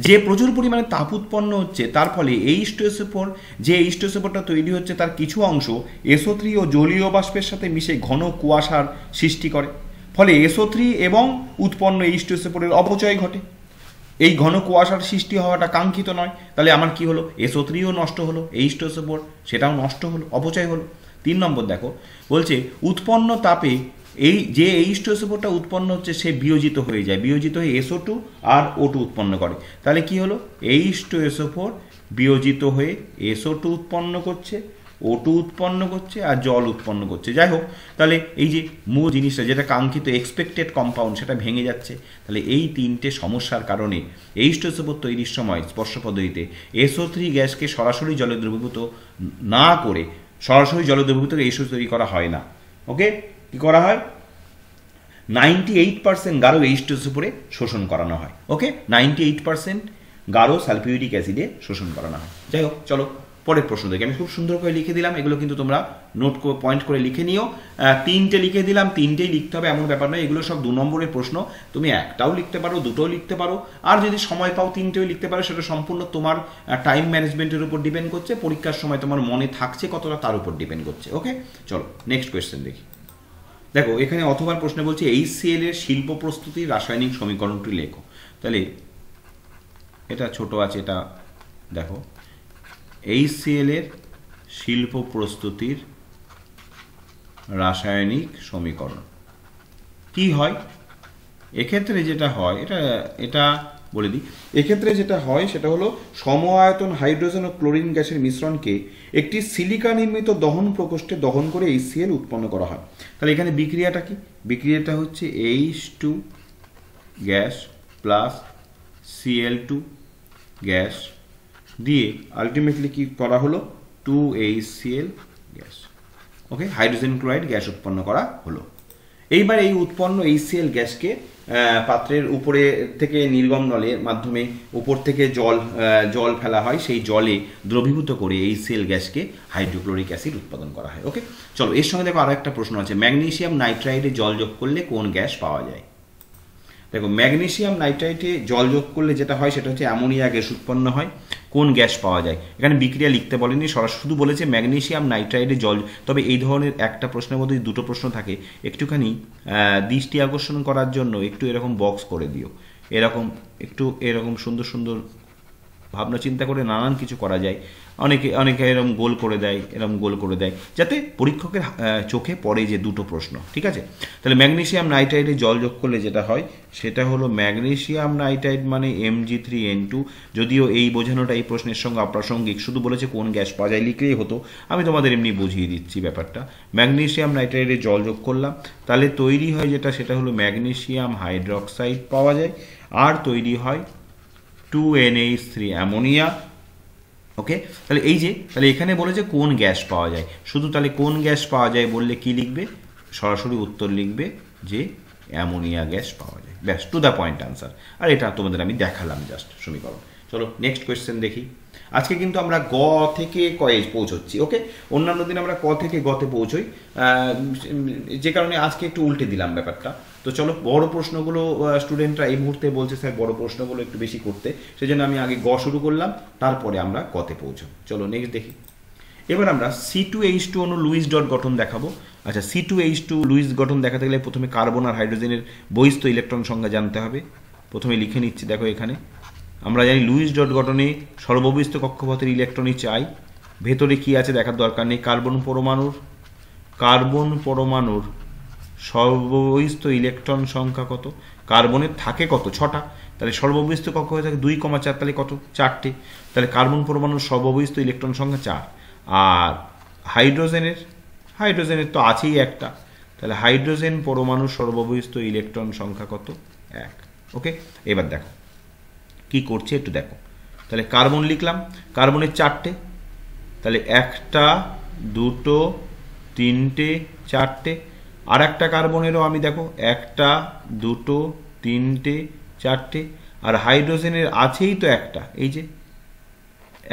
A: যে প্রচুর পরিমাণে তাপ উৎপন্ন হচ্ছে, তার ফলে H2SO4টা তৈরি হচ্ছে, তার কিছু অংশ SO3 ও জলীয় বাষ্পের সাথে মিশে ঘন কুয়াশার সৃষ্টি করে। ফলে SO3 এবং উৎপন্ন H2SO4 এর অপচয় ঘটে। এই ঘন কুয়াশার সৃষ্টি হওয়াটা কাঙ্ক্ষিত নয়। তাহলে আমার কি হলো? SO3ও নষ্ট হলো, H2SO4 সেটাও নষ্ট হলো, অপচয় হলো। 3 নম্বর দেখো, বলছে উৎপন্ন তাপে এই যে H2SO4টা উৎপন্ন হচ্ছে, সে বিয়োজিত হয়ে যায়, বিয়োজিত হয়ে SO2 আর O2 উৎপন্ন করে। তাহলে কি হলো? H2SO4 বিয়োজিত হয়ে SO2 উৎপন্ন করছে, O2 উৎপন্ন করছে আর জল উৎপন্ন করছে। যাই হোক, তাহলে এই যে মূল জিনিসটা যেটা কাঙ্ক্ষিত এক্সপেক্টেড কম্পাউন্ড, সেটা ভেঙে যাচ্ছে। তাহলে এই তিনটে সমস্যার কারণে H2SO4 তৈরির সময় স্পর্শ পদ্ধতিতে SO3 গ্যাসকে সরাসরি জলে দ্রবীভূত না করে, সরাসরি জলে দ্রবীভূত H2 তৈরি করা হয় না। ওকে, কি করা হয়? 98% গাঢ় H2SO4 শোষণ করানো হয়। ওকে, 98% গাঢ় সালফিউরিক অ্যাসিডে শোষণ করানো হয়। যাই হোক, চলো পরের প্রশ্ন দেখি। আমি খুব সুন্দর করে লিখে দিলাম, এগুলো কিন্তু তোমরা নোট পয়েন্ট করে লিখে নিও। 3টে লিখে দিলাম, 3টেই লিখতে হবে এমন ব্যাপার নয়। এগুলো সব 2 নম্বরের প্রশ্ন, তুমি একটাও লিখতে পারো, দুটোও লিখতে পারো, আর যদি সময় পাও 3টেও লিখতে পারো। সেটা সম্পূর্ণ তোমার টাইম ম্যানেজমেন্টের উপর ডিপেন্ড করছে, পরীক্ষার সময় তোমার মনে থাকছে কতটা তার উপর ডিপেন্ড করছে। ওকে, চলো নেক্সট কোয়েশ্চেন দেখি। দেখো এখানে অথবা প্রশ্নে বলছে HCl এর শিল্প প্রস্তুতির রাসায়নিক সমীকরণটি লেখো। তাহলে এটা ছোট আছে, এটা দেখো, HCl এর শিল্প প্রস্তুতির রাসায়নিক সমীকরণ কি হয়? এক্ষেত্রে যেটা হয়, এটা বলে দিই। এক্ষেত্রে যেটা হয় সেটা হলো সম আয়তন হাইড্রোজেন ও ক্লোরিন গ্যাসের মিশ্রণকে একটি সিলিকা নির্মিত দহন প্রকোষ্ঠে দহন করে HCl উৎপন্ন করা হয়। তাহলে এখানে বিক্রিয়াটা কি? বিক্রিয়াটা হচ্ছে H2 gas plus Cl2 gas দিয়ে আলটিমেটলি কি করা হলো? 2HCl gas. Okay, hydrogen chloride gas উৎপন্ন করা হলো। এইবার এই উৎপন্ন HCl গ্যাসকে পাত্রের উপরে থেকে নির্গম নলের মাধ্যমে উপর থেকে জল ফেলা হয়, সেই জলে দ্রবীভূত করে HCl গ্যাসকে হাইড্রোক্লোরিক অ্যাসিড উৎপাদন করা হয়। ওকে, চলো এর সঙ্গে দেখো আরো একটা প্রশ্ন আছে, ম্যাগনেসিয়াম নাইট্রাইটে জল যোগ করলে কোন গ্যাস পাওয়া যায়? দেখো ম্যাগনেসিয়াম নাইট্রাইটে জল যোগ করলে যেটা হয় সেটা হচ্ছে অ্যামোনিয়া গ্যাস উৎপন্ন হয়। কোন গ্যাস পাওয়া যায়? এখানে বিক্রিয়া লিখতে বলেনি, সরাসরি শুধু বলেছে ম্যাগনেসিয়াম নাইট্রাইটে জল। তবে এই ধরনের একটা প্রশ্নের মধ্যে দুটো প্রশ্ন থাকে, একটুখানি দৃষ্টি আকর্ষণ করার জন্য একটু এরকম বক্স করে দিও, এরকম সুন্দর সুন্দর ভাবনা চিন্তা করে নানান কিছু করা যায়। অনেকে এরকম গোল করে দেয় যাতে পরীক্ষকের চোখে পড়ে যে দুটো প্রশ্ন। ঠিক আছে, তাহলে ম্যাগনেসিয়াম নাইট্রাইটে জল যোগ করলে যেটা হয় সেটা হলো ম্যাগনেসিয়াম নাইট্রাইট মানে Mg3N2। যদিও এই বোঝানোটা এই প্রশ্নের সঙ্গে অপ্রাসঙ্গিক, শুধু বলেছে কোন গ্যাস পাওয়া যায় লিখলেই হতো, আমি তোমাদের এমনি বুঝিয়ে দিচ্ছি ব্যাপারটা। ম্যাগনেসিয়াম নাইট্রাইটে জল যোগ করলাম, তাহলে তৈরি হয় সেটা হলো ম্যাগনেসিয়াম হাইড্রক্সাইড পাওয়া যায়, আর তৈরি হয় 2NH3 অ্যামোনিয়া। ওকে, তাহলে এখানে বলেছে কোন গ্যাস পাওয়া যায়, শুধু তাহলে কোন গ্যাস পাওয়া যায় বললে কি লিখবে? সরাসরি উত্তর লিখবে যে অ্যামোনিয়া গ্যাস পাওয়া যায়, ব্যাস, টু দ্য পয়েন্ট আনসার। আর এটা তোমাদের আমি দেখালাম জাস্ট সমীকরণ। চলো নেক্সট কোয়েশ্চেন দেখি। আজকে কিন্তু আমরা গ থেকে কয়ে পৌঁছচ্ছি। ওকে, অন্যান্য দিন আমরা ক থেকে গতে পৌঁছই, যে কারণে আজকে একটু উল্টে দিলাম ব্যাপারটা। তো চলো বড় প্রশ্নগুলো স্টুডেন্টরা এই মুহূর্তে বলছে স্যার বড় প্রশ্নগুলো একটু বেশি করতে, সেজন্য আমি আগে গ শুরু করলাম, তারপরে আমরা কতে পৌঁছব। চলো নেক্সট দেখি। এবার আমরা C2H2 অণু লুইস ডট গঠন দেখাবো। আচ্ছা, C2H2 লুইস গঠন দেখাতে গেলে প্রথমে কার্বন আর হাইড্রোজেনের বহিস্থ ইলেকট্রন সংখ্যা জানতে হবে। প্রথমে লিখে নিচ্ছি, দেখো এখানে আমরা জানি লুইস ডট গঠনে সর্ববহিস্থ কক্ষপথের ইলেকট্রনই চাই। ভেতরে কি আছে দেখার দরকার নেই। কার্বন পরমাণুর সর্ববহিস্থ ইলেকট্রন সংখ্যা কত? কার্বনের থাকে কত? 6টা। তাহলে সর্ববহিস্থ কক্ষপথে থাকে 2,4, তাহলে কত? 4টে। তাহলে কার্বন পরমাণুর সর্ববহিস্থ ইলেকট্রন সংখ্যা 4। আর হাইড্রোজেনের তো আছেই একটা, তাহলে হাইড্রোজেন পরমাণুর সর্ববহিস্থ ইলেকট্রন সংখ্যা কত? 1। ওকে, এবার দেখো কি করছে একটু দেখো। তাহলে কার্বন লিখলাম, কার্বনের 4টে, তাহলে 1টা 2টো 3টে 4টে। আর একটা কার্বনেরও আমি দেখো 1টা 2টো 3টে 4টে। আর হাইড্রোজেনের আছেই তো একটা, এই যে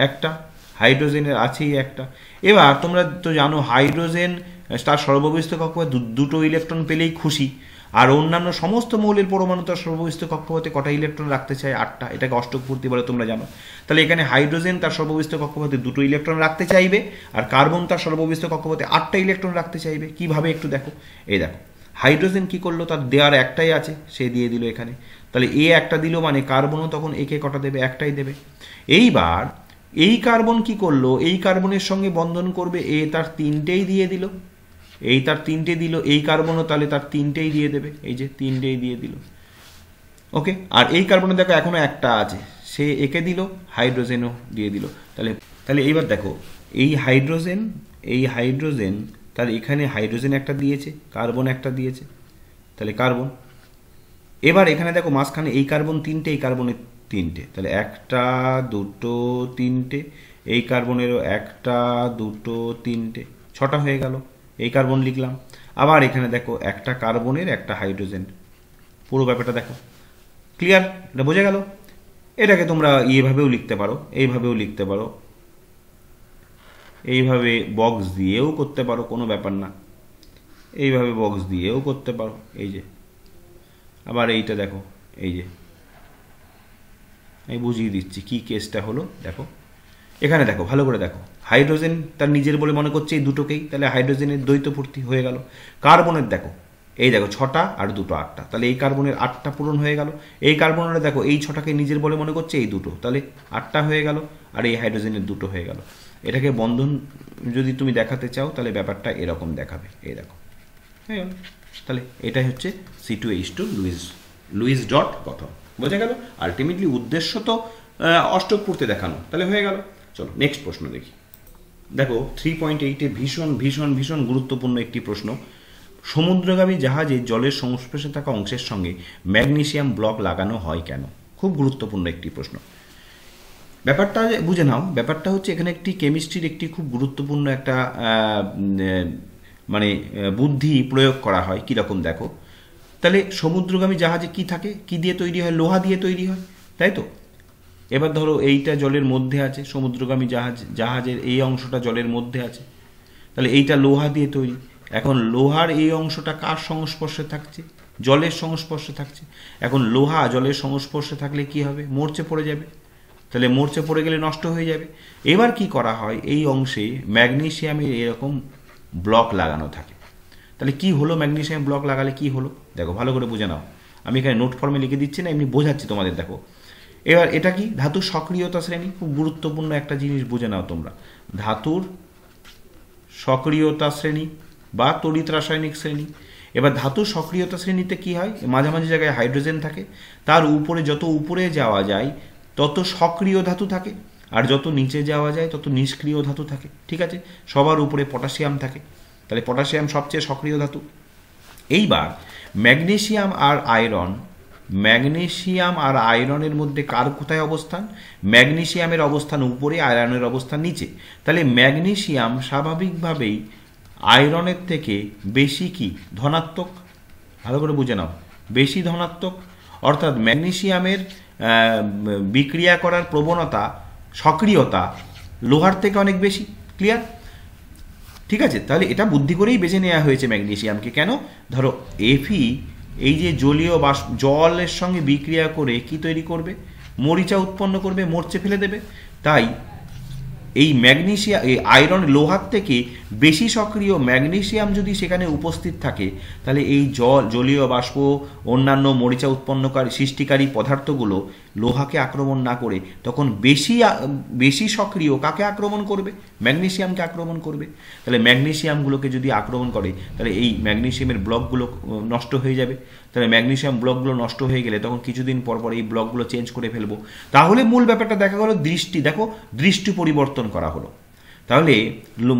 A: একটা, হাইড্রোজেনের আছেই একটা। এবার তোমরা তো জানো হাইড্রোজেন তার সর্ববহিস্থ কক্ষপথে 2টো ইলেকট্রন পেলেই খুশি, আর অন্যান্য সমস্ত মৌলের পরমাণু তার সর্ববহিস্থ কক্ষপথে কটা ইলেকট্রন রাখতে চায়? 8টা। এটাকে অষ্টক পূর্তি বলে তোমরা জানো। তাহলে এখানে হাইড্রোজেন তার সর্ববহিস্থ কক্ষপথে 2টো ইলেকট্রন রাখতে চাইবে, আর কার্বন তার সর্ববহিস্থ কক্ষপথে 8টা ইলেকট্রন রাখতে চাইবে। কিভাবে একটু দেখো। এই দেখো, হাইড্রোজেন কি করলো, তার দেওয়ার একটাই আছে, সে দিয়ে দিল এখানে। তাহলে এ একটা দিল মানে কার্বনও তখন একে কটা দেবে? একটাই দেবে। এইবার এই কার্বন কি করলো, এই কার্বনের সঙ্গে বন্ধন করবে, এ তার 3টেই দিয়ে দিল, এই তার 3টে দিল, এই কার্বনও তাহলে তার 3টেই দিয়ে দেবে, এই যে 3টেই দিয়ে দিল। ওকে, আর এই কার্বনে দেখো এখনো একটা আছে, সে একে দিল, হাইড্রোজেনও দিয়ে দিল। তাহলে এইবার দেখো এই হাইড্রোজেন তাহলে এখানে হাইড্রোজেন একটা দিয়েছে, কার্বন একটা দিয়েছে, তাহলে কার্বন। এবার এখানে দেখো মাঝখানে এই কার্বন 3টে, এই কার্বনের 3টে, তাহলে 1টা 2টো 3টে, এই কার্বনেরও 1টা 2টো 3টে, 6টা হয়ে গেল। এই কার্বন লিখলাম। আবার এখানে দেখো একটা কার্বনের একটা হাইড্রোজেন, পুরো ব্যাপারটা দেখো ক্লিয়ার, এটা বোঝা গেল। এটাকে তোমরা এইভাবেও লিখতে পারো, এইভাবেও লিখতে পারো, এইভাবে বক্স দিয়েও করতে পারো, কোনো ব্যাপার না, এইভাবে বক্স দিয়েও করতে পারো। এই যে আবার এইটা দেখো, এই যে আমি বুঝিয়ে দিচ্ছি কি কেসটা হলো। দেখো এখানে দেখো, ভালো করে দেখো, হাইড্রোজেন তার নিজের বলে মনে করছে এই দুটোকেই, তাহলে হাইড্রোজেনের দ্বৈত পূর্তি হয়ে গেল। কার্বনের দেখো, এই দেখো 6টা আর 2টো 8টা, তাহলে এই কার্বনের 8টা পূরণ হয়ে গেল। এই কার্বনের দেখো এই 6টাকে নিজের বলে মনে করছে এই দুটো, তাহলে 8টা হয়ে গেল, আর এই হাইড্রোজেনের 2টো হয়ে গেল। এটাকে বন্ধন যদি তুমি দেখাতে চাও তাহলে ব্যাপারটা এরকম দেখাবে, এই দেখো হয়ে গেল। তাহলে এটাই হচ্ছে C2H2 লুইস ডট গঠন, বোঝা গেল। আলটিমেটলি উদ্দেশ্য তো অষ্টক পূর্তি দেখানো, তাহলে হয়ে গেল। চলো নেক্সট প্রশ্ন দেখি। দেখো 3.8-এ ভীষণ ভীষণ ভীষণ গুরুত্বপূর্ণ একটি প্রশ্ন। সমুদ্রগামী জাহাজে জলের সংস্পর্শে থাকা অংশের সঙ্গে ম্যাগনেসিয়াম ব্লক লাগানো হয় কেন? খুব গুরুত্বপূর্ণ একটি প্রশ্ন। ব্যাপারটা বুঝে নাও। ব্যাপারটা হচ্ছে এখানে একটি কেমিস্ট্রির একটি খুব গুরুত্বপূর্ণ একটা মানে বুদ্ধি প্রয়োগ করা হয় কীরকম দেখো। তাহলে সমুদ্রগামী জাহাজে কি থাকে, কি দিয়ে তৈরি হয়? লোহা দিয়ে তৈরি হয়, তাই তো। এবার ধরো এইটা জলের মধ্যে আছে, সমুদ্রগামী জাহাজের এই অংশটা জলের মধ্যে আছে, তাহলে এইটা লোহা দিয়ে তৈরি। এখন লোহার এই অংশটা কার সংস্পর্শে থাকছে? জলের সংস্পর্শে থাকছে। এখন লোহা জলের সংস্পর্শে থাকলে কি হবে? মরচে পড়ে যাবে। তাহলে মরচে পড়ে গেলে নষ্ট হয়ে যাবে। এবার কি করা হয়, এই অংশে ম্যাগনেসিয়ামের এরকম ব্লক লাগানো থাকে। তাহলে কি হলো, ম্যাগনেসিয়াম ব্লক লাগালে কি হলো দেখো, ভালো করে বুঝে নাও। আমি এখানে নোট ফর্মে লিখে দিচ্ছি না, এমনি বোঝাচ্ছি তোমাদের। দেখো এবার এটা কি, ধাতুর সক্রিয়তা শ্রেণী। খুব গুরুত্বপূর্ণ একটা জিনিস বুঝে নাও তোমরা, ধাতুর সক্রিয়তা শ্রেণী বা তড়িৎ রাসায়নিক শ্রেণী। এবার ধাতুর সক্রিয়তা শ্রেণীতে কি হয়, মাঝামাঝি জায়গায় হাইড্রোজেন থাকে, তার উপরে যত উপরে যাওয়া যায় তত সক্রিয় ধাতু থাকে, আর যত নিচে যাওয়া যায় তত নিষ্ক্রিয় ধাতু থাকে। ঠিক আছে, সবার উপরে পটাশিয়াম থাকে, তাহলে পটাশিয়াম সবচেয়ে সক্রিয় ধাতু। এইবার ম্যাগনেসিয়াম আর আয়রনের মধ্যে কার কোথায় অবস্থান? ম্যাগনেসিয়ামের অবস্থান উপরে, আয়রনের অবস্থান নিচে। তাহলে ম্যাগনেসিয়াম স্বাভাবিকভাবেই আয়রনের থেকে বেশি কি ধনাত্মক, ভালো করে বুঝে নাও, বেশি ধনাত্মক। অর্থাৎ ম্যাগনেসিয়ামের বিক্রিয়া করার প্রবণতা, সক্রিয়তা লোহার থেকে অনেক বেশি। ক্লিয়ার? ঠিক আছে, তাহলে এটা বুদ্ধি করেই বেছে নেওয়া হয়েছে ম্যাগনেসিয়ামকে। কেন? ধরো এফি এই যে জলীয় জলের সঙ্গে বিক্রিয়া করে কি তৈরি করবে? মরিচা উৎপন্ন করবে, মরচে ফেলে দেবে। তাই এই এই আয়রন লোহার থেকে বেশি সক্রিয় ম্যাগনেসিয়াম যদি সেখানে উপস্থিত থাকে, তাহলে এই জলীয় বাষ্প, অন্যান্য মরিচা উৎপন্নকারী সৃষ্টিকারী পদার্থগুলো লোহাকে আক্রমণ না করে তখন বেশি সক্রিয় কাকে আক্রমণ করবে? ম্যাগনেসিয়ামকে আক্রমণ করবে। তাহলে ম্যাগনেসিয়ামগুলোকে যদি আক্রমণ করে তাহলে এই ম্যাগনেসিয়ামের ব্লকগুলো নষ্ট হয়ে যাবে। তাহলে ম্যাগনেসিয়াম ব্লকগুলো নষ্ট হয়ে গেলে তখন কিছুদিন পর পর এই ব্লকগুলো চেঞ্জ করে ফেলবো। তাহলে মূল ব্যাপারটা দেখা গেল দৃষ্টি পরিবর্তন করা হলো। তাহলে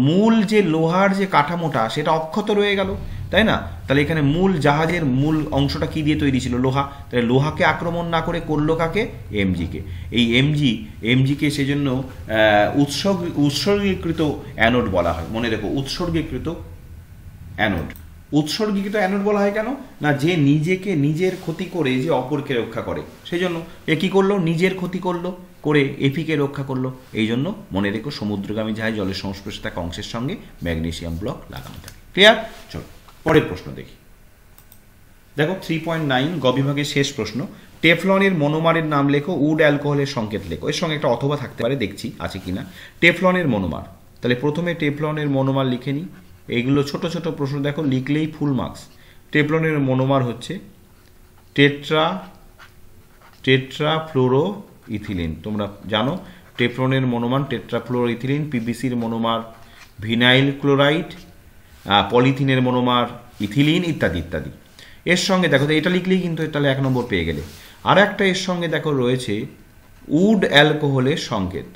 A: মূল যে লোহার যে কাঠামোটা সেটা অক্ষত রয়ে গেল, তাই না? তাহলে এখানে মূল জাহাজের মূল অংশটা কি দিয়ে তৈরি ছিল? লোহা। তাহলে লোহাকে আক্রমণ না করে করলো কাকে? এমজিকে। এই এমজিকে সেজন্য উৎসর্গীকৃত অ্যানোড বলা হয়। মনে রেখো, উৎসর্গীকৃত অ্যানোড। উৎসর্গীকৃত অ্যানোড বলা হয় কেন না, যে নিজের ক্ষতি করে যে অপরকে রক্ষা করে, সেই জন্য এ কি করলো? নিজের ক্ষতি করলো, করে এফিকে রক্ষা করলো। এই জন্য মনে রেখো, সমুদ্রগামী জাহাজ জলের সংস্পর্শে থাকা অংশের সঙ্গে ম্যাগনেসিয়াম ব্লক লাগানো থাকে। ক্লিয়ার? চলো পরের প্রশ্ন দেখি। দেখো 3.9 গ বিভাগের শেষ প্রশ্ন। টেফলনের মনোমারের নাম লেখো, উড অ্যালকোহলের সংকেত লেখো। এর সঙ্গে একটা অথবা থাকতে পারে, দেখছি আছে কিনা। টেফলনের মনোমার, তাহলে প্রথমে টেফলনের মনোমার লিখে নিই। এইগুলো ছোট ছোট প্রশ্ন, দেখো লিখলেই ফুল মার্কস। টেফলনের মনোমার হচ্ছে টেট্রাফ্লোরো ইথিলিন। তোমরা জানো টেফলনের মনোমার টেট্রাফ্লোরো ইথিলিন, পিভিসির মনোমার ভিনাইল ক্লোরাইড, পলিথিনের মনোমার ইথিলিন, ইত্যাদি ইত্যাদি। এর সঙ্গে দেখো, এটা লিখলেই কিন্তু তাহলে 1 নম্বর পেয়ে গেলে। আর একটা এর সঙ্গে দেখো রয়েছে উড অ্যালকোহলের সংকেত,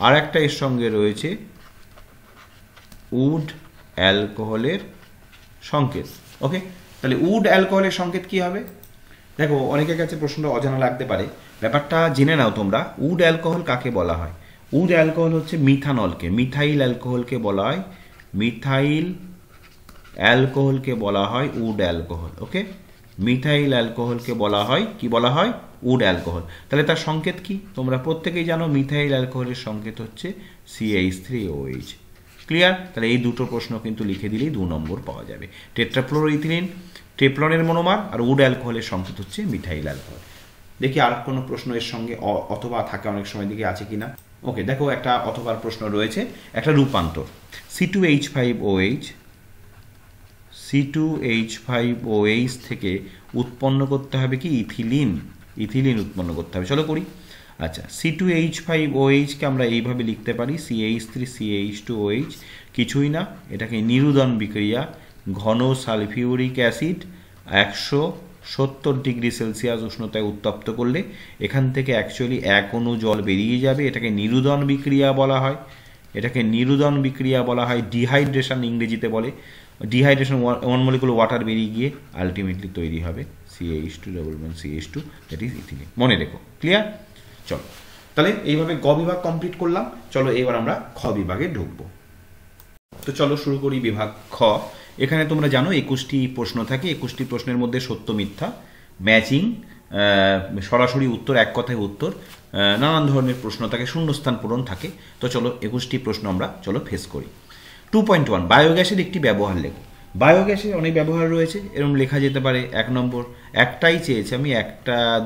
A: আর একটা এর সঙ্গে রয়েছে উড অ্যালকোহলের সংকেত। ওকে, তাহলে উড অ্যালকোহলের সংকেত কি হবে? দেখো অনেকের কাছে প্রশ্নটা অজানা লাগতে পারে, ব্যাপারটা জেনে নাও তোমরা। উড অ্যালকোহল কাকে বলা হয়? উড অ্যালকোহল হচ্ছে মিথানলকে, মিথাইল অ্যালকোহলকে বলা হয়, মিথাইল অ্যালকোহলকে বলা হয় উড অ্যালকোহল। ওকে, মিথাইল অ্যালকোহলকে বলা হয় কি বলা হয়? Wood alcohol. তাহলে তার সংকেত কি? তোমরা প্রত্যেকেই জানো মিথাইল অ্যালকোহলের সংকেত হচ্ছে CH3OH। ক্লিয়ার? তাহলে এই দুটো প্রশ্ন কিন্তু লিখে দিলেই 2 নম্বর পাওয়া যাবে। টেট্রাফ্লোরোইথিলিন টেফলনের মনোমার, আর উড অ্যালকোহলের সংকেত হচ্ছে মিথাইল অ্যালকোহল। দেখি আর কোনো প্রশ্ন এর সঙ্গে অথবা থাকে অনেক সময়, দিকে আছে কিনা। ওকে, দেখো একটা অথবার প্রশ্ন রয়েছে, একটা রূপান্তর। C2H5OH থেকে উৎপন্ন করতে হবে কি? ইথিলিন উৎপন্ন করতে হবে। চলো করি। আচ্ছা, C2H5OH-কে আমরা এইভাবে লিখতে পারি, CH3CH2OH। কিছুই না, এটাকে নিরুদন বিক্রিয়া, ঘন সালফিউরিক অ্যাসিড 170 ডিগ্রি সেলসিয়াস উষ্ণতায় উত্তপ্ত করলে এখান থেকে অ্যাকচুয়ালি 1 অণু জল বেরিয়ে যাবে। এটাকে নিরুদন বিক্রিয়া বলা হয়। ডিহাইড্রেশন ইংরেজিতে বলে। ডিহাইড্রেশন, 1 মলিকুল ওয়াটার বেরিয়ে গিয়ে আলটিমেটলি তৈরি হবে CH2CH2, দ্যাট ইজ ইথিলিন। মনে রেখো। ক্লিয়ার? চলো, তাহলে এইভাবে গ বিভাগ কমপ্লিট করলাম। চলো এবার আমরা খ বিভাগে ঢুকবো। তো চলো শুরু করি বিভাগ খ। এখানে তোমরা জানো 21টি প্রশ্ন থাকে, 21টি প্রশ্নের মধ্যে সত্য মিথ্যা, ম্যাচিং, সরাসরি উত্তর, এক কথায় উত্তর, নানান ধরনের প্রশ্ন থাকে, শূন্যস্থান পূরণ থাকে। তো চলো 21টি প্রশ্ন আমরা ফেস করি। 2.1 বায়োগ্যাসের একটি ব্যবহার লেখো। বায়োগ্যাসের অনেক ব্যবহার রয়েছে, এরকম লেখা যেতে পারে। 1 নম্বর, একটাই চেয়েছে, আমি 1,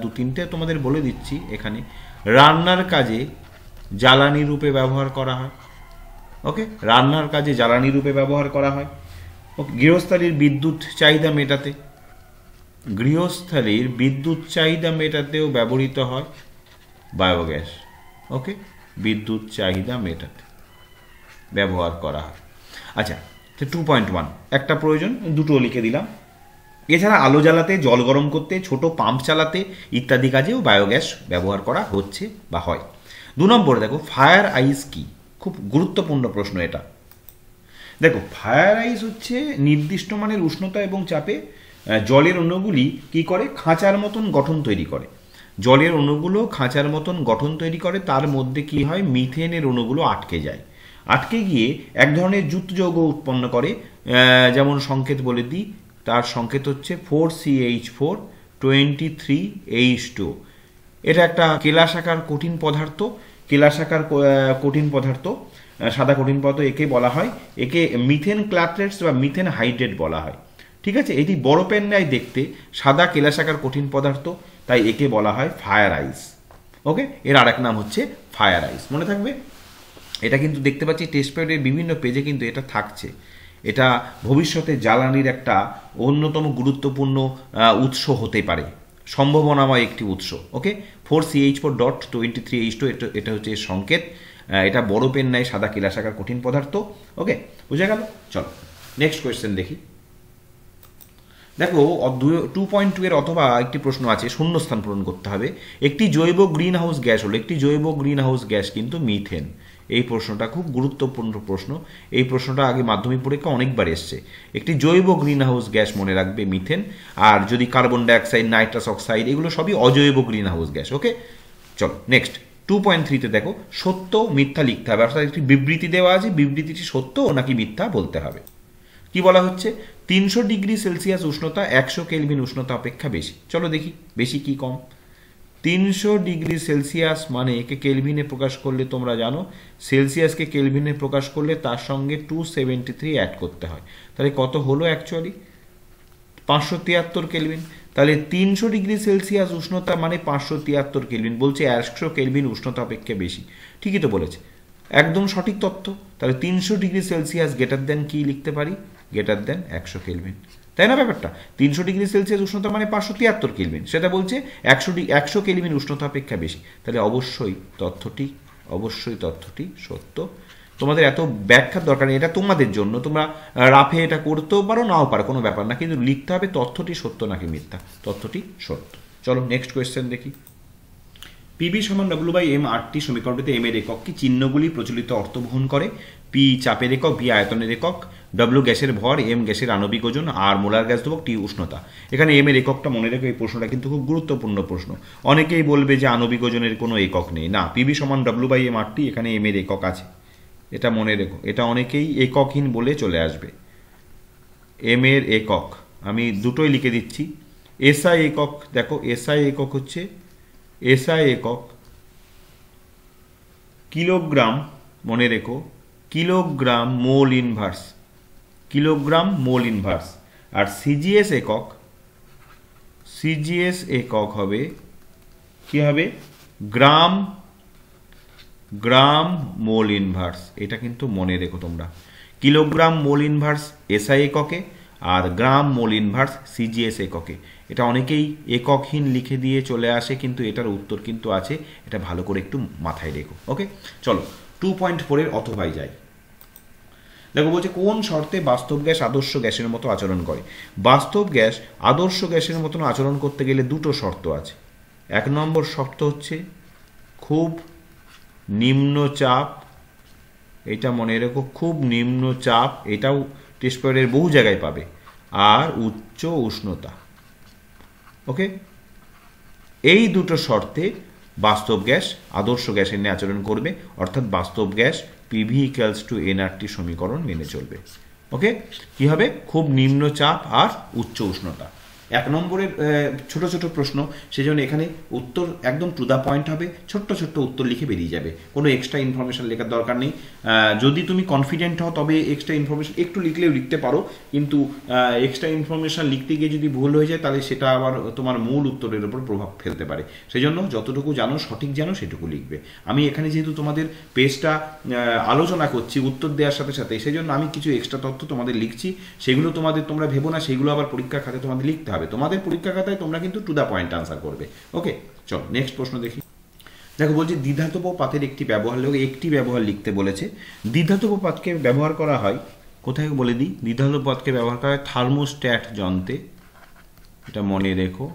A: 2, 3টে তোমাদের বলে দিচ্ছি। এখানে রান্নার কাজে জ্বালানি রূপে ব্যবহার করা হয়। ওকে, রান্নার কাজে জ্বালানি রূপে ব্যবহার করা হয়। ওকে, গৃহস্থালির বিদ্যুৎ চাহিদা মেটাতে, গৃহস্থালির বিদ্যুৎ চাহিদা মেটাতেও ব্যবহৃত হয় বায়োগ্যাস। ওকে, বিদ্যুৎ চাহিদা মেটাতে ব্যবহার করা হয়। আচ্ছা, 2.1 একটা প্রয়োজন, দুটো লিখে দিলাম। এছাড়া আলো জ্বালাতে, জল গরম করতে, ছোট পাম্প চালাতে ইত্যাদি কাজেও বায়োগ্যাস ব্যবহার করা হচ্ছে বা হয়। 2 নম্বরে দেখো, ফায়ার আইস কি? খুব গুরুত্বপূর্ণ প্রশ্ন এটা। দেখো, ফায়ার আইস হচ্ছে নির্দিষ্ট মানের উষ্ণতা এবং চাপে জলের অণুগুলি কি করে, খাঁচার মতন গঠন তৈরি করে। জলের অণুগুলো খাঁচার মতন গঠন তৈরি করে, তার মধ্যে কি হয়, মিথেনের অণুগুলো আটকে যায়। আটকে গিয়ে এক ধরনের যুত যৌগ উৎপন্ন করে। যেমন সংকেত বলে দিই, তার সংকেত হচ্ছে 4CH4 23H2। এটা একটা কেলাসাকার কঠিন পদার্থ, কেলাসাকার কঠিন পদার্থ, সাদা কঠিন পদার্থ একে বলা হয়। একে মিথেন ক্লাটলেটস বা মিথেন হাইড্রেট বলা হয়। ঠিক আছে, এটি বরফের ন্যায় দেখতে, সাদা কেলাসাকার কঠিন পদার্থ, তাই একে বলা হয় ফায়ার আইস। ওকে, এর আরেক নাম হচ্ছে ফায়ার আইস, মনে থাকবে। এটা কিন্তু দেখতে পাচ্ছি টেস্ট পেপারের বিভিন্ন পেজে কিন্তু এটা থাকছে। এটা ভবিষ্যতে জ্বালানির একটা অন্যতম গুরুত্বপূর্ণ উৎস হতে পারে, সম্ভাবনাময় একটি উৎস। ওকে, 4CH4.23H2 এটা হচ্ছে সংকেত। এটা বরফের ন্যায় সাদা কেলাসাকার কঠিন পদার্থ। ওকে, বুঝে গেল? চলো নেক্সট কোয়েশ্চেন দেখি। দেখো 2.2 এর অথবা একটি প্রশ্ন আছে, শূন্যস্থান পূরণ করতে হবে। একটি জৈব গ্রিন হাউস গ্যাস হলো, একটি জৈব গ্রিন হাউস গ্যাস কিন্তু মিথেন। এই প্রশ্নটা খুব গুরুত্বপূর্ণ প্রশ্ন। এই প্রশ্নটা আগে মাধ্যমিক পরীক্ষা অনেকবার এসছে। একটি জৈব গ্রিন হাউস গ্যাস মনে রাখবে মিথেন। আর যদি কার্বন ডাইঅক্সাইড, নাইট্রাস অক্সাইড, এগুলো সবই অজৈব গ্রিন হাউস গ্যাস। ওকে, চলো নেক্সট 2.3-তে দেখো, সত্য মিথ্যা লিখতে হবে। অর্থাৎ একটি বিবৃতি দেওয়া আছে, বিবৃতিটি সত্য নাকি মিথ্যা বলতে হবে। কি বলা হচ্ছে, 300 ডিগ্রি সেলসিয়াস উষ্ণতা 100 কেলভিন উষ্ণতা অপেক্ষা বেশি। চলো দেখি বেশি কি কম। 300 ডিগ্রি সেলসিয়াস মানে একে কেলভিনে প্রকাশ করলে তোমরা জানো, সেলসিয়াসকে কেলভিনে প্রকাশ করলে তার সঙ্গে 273 অ্যাড করতে হয়। তাহলে কত হলো অ্যাকচুয়ালি, 573 কেলভিন। তাহলে 300 ডিগ্রি সেলসিয়াস উষ্ণতা মানে 573 কেলভিন। বলছে 100 কেলভিন উষ্ণতা অপেক্ষা বেশি। ঠিকই তো বলেছে, একদম সঠিক তথ্য। তাহলে 300 ডিগ্রি সেলসিয়াস গ্রেটার দেন কি লিখতে পারি, গ্রেটার দেন 100 কেলভিন, তাই না ব্যাপারটা? 300 ডিগ্রি সেলসিয়াস উষ্ণতা মানে 573 কেলভিন, সেটা বলছে 100 কেলভিন উষ্ণতা অপেক্ষা বেশি। তাহলে অবশ্যই তথ্যটি সত্য। তোমাদের এত ব্যাখ্যার দরকার নেই, এটা তোমাদের জন্য। তোমরা রাফে এটা করতেও পারো, নাও পারো, কোনো ব্যাপার না, কিন্তু লিখতে হবে তথ্যটি সত্য নাকি মিথ্যা। তথ্যটি সত্য। চলো নেক্সট কোয়েশ্চেন দেখি। পিবি সমান W/m 8টি সমীকরণটিতে m এর একক কি? চিহ্নগুলি প্রচলিত অর্থ বহন করে। পি চাপের একক, বি আয়তনের একক, W গ্যাসের ভর, m গ্যাসের আণবিক ওজন, আর মোলার গ্যাস ধ্রুবক, টি উষ্ণতা। এখানে m এর এককটা মনে রেখো, এই প্রশ্নটা কিন্তু খুব গুরুত্বপূর্ণ প্রশ্ন। অনেকেই বলবে যে আণবিক ওজনের কোনো একক নেই। না, পিবি সমান W/m 8টি, এখানে m এর একক আছে, এটা মনে রেখো। এটা অনেকেই এককহীন বলে চলে আসবে। m এর একক আমি দুটোই লিখে দিচ্ছি। SI একক, দেখো SI একক হচ্ছে, SI একক কিলোগ্রাম, মনে রেখো, kilogram mole inverse, kilogram mole inverse. আর CGS একক হবে কি হবে, গ্রাম মোল ইনভার্স। এটা কিন্তু মনে রেখো তোমরা, কিলোগ্রাম মোল ইনভার্স SI এককে, আর গ্রাম মোল ইনভার্স CGS এককে। এটা অনেকেই এককহীন লিখে দিয়ে চলে আসে, কিন্তু এটার উত্তর কিন্তু আছে, এটা ভালো করে একটু মাথায় রেখো। ওকে, চলো 2.4 এর অথবাই যাই। দেখো বলছে, কোন শর্তে বাস্তব গ্যাস আদর্শ গ্যাসের মতো আচরণ করে? বাস্তব গ্যাস আদর্শ গ্যাসের মতন আচরণ করতে গেলে দুটো শর্ত আছে। 1 নম্বর শর্ত হচ্ছে খুব নিম্ন চাপ, এটা মনে রেখো, খুব নিম্ন চাপ, এটাও টেস্ট পেপারের বহু জায়গায় পাবে, আর উচ্চ উষ্ণতা। ওকে, এই দুটো শর্তে বাস্তব গ্যাস আদর্শ গ্যাসের নিয়ে আচরণ করবে, অর্থাৎ বাস্তব গ্যাস PV = nRT সমীকরণ মেনে চলবে। ওকে, কি হবে? খুব নিম্নচাপ আর উচ্চ উষ্ণতা। 1 নম্বরের ছোট ছোট প্রশ্ন, সেজন্য এখানে উত্তর একদম টু দ্য পয়েন্ট হবে, ছোট্ট ছোট্ট উত্তর লিখে বেরিয়ে যাবে, কোনো এক্সট্রা ইনফরমেশন লেখার দরকার নেই। যদি তুমি কনফিডেন্ট হও তবে এক্সট্রা ইনফরমেশন একটু লিখলেও লিখতে পারো, কিন্তু এক্সট্রা ইনফরমেশন লিখতে গিয়ে যদি ভুল হয়ে যায় তাহলে সেটা আবার তোমার মূল উত্তরের উপর প্রভাব ফেলতে পারে। সেই জন্য যতটুকু জানো, সঠিক জানো, সেটুকু লিখবে। আমি এখানে যেহেতু তোমাদের পেজটা আলোচনা করছি উত্তর দেওয়ার সাথে সাথে, সেই জন্য আমি কিছু এক্সট্রা তথ্য তোমাদের লিখছি, সেগুলো তোমরা ভেবো না সেগুলো আবার পরীক্ষার খাতায় তোমাদের লিখতে হবে। তোমাদের পরীক্ষার খাতায় তোমরা কিন্তু টু দ্য পয়েন্ট আনসার করবে। ওকে, চলো নেক্সট প্রশ্ন দেখি। দেখো বলছি দ্বিধাতব পাতের একটি ব্যবহার, একটি ব্যবহার লিখতে বলেছে। দ্বিধাতব পাতকে ব্যবহার করা হয় কোথায় বলে দিই। দ্বিধাতব পাতকে ব্যবহার করা হয় থার্মোস্ট্যাট যন্ত্রে, এটা মনে রেখো।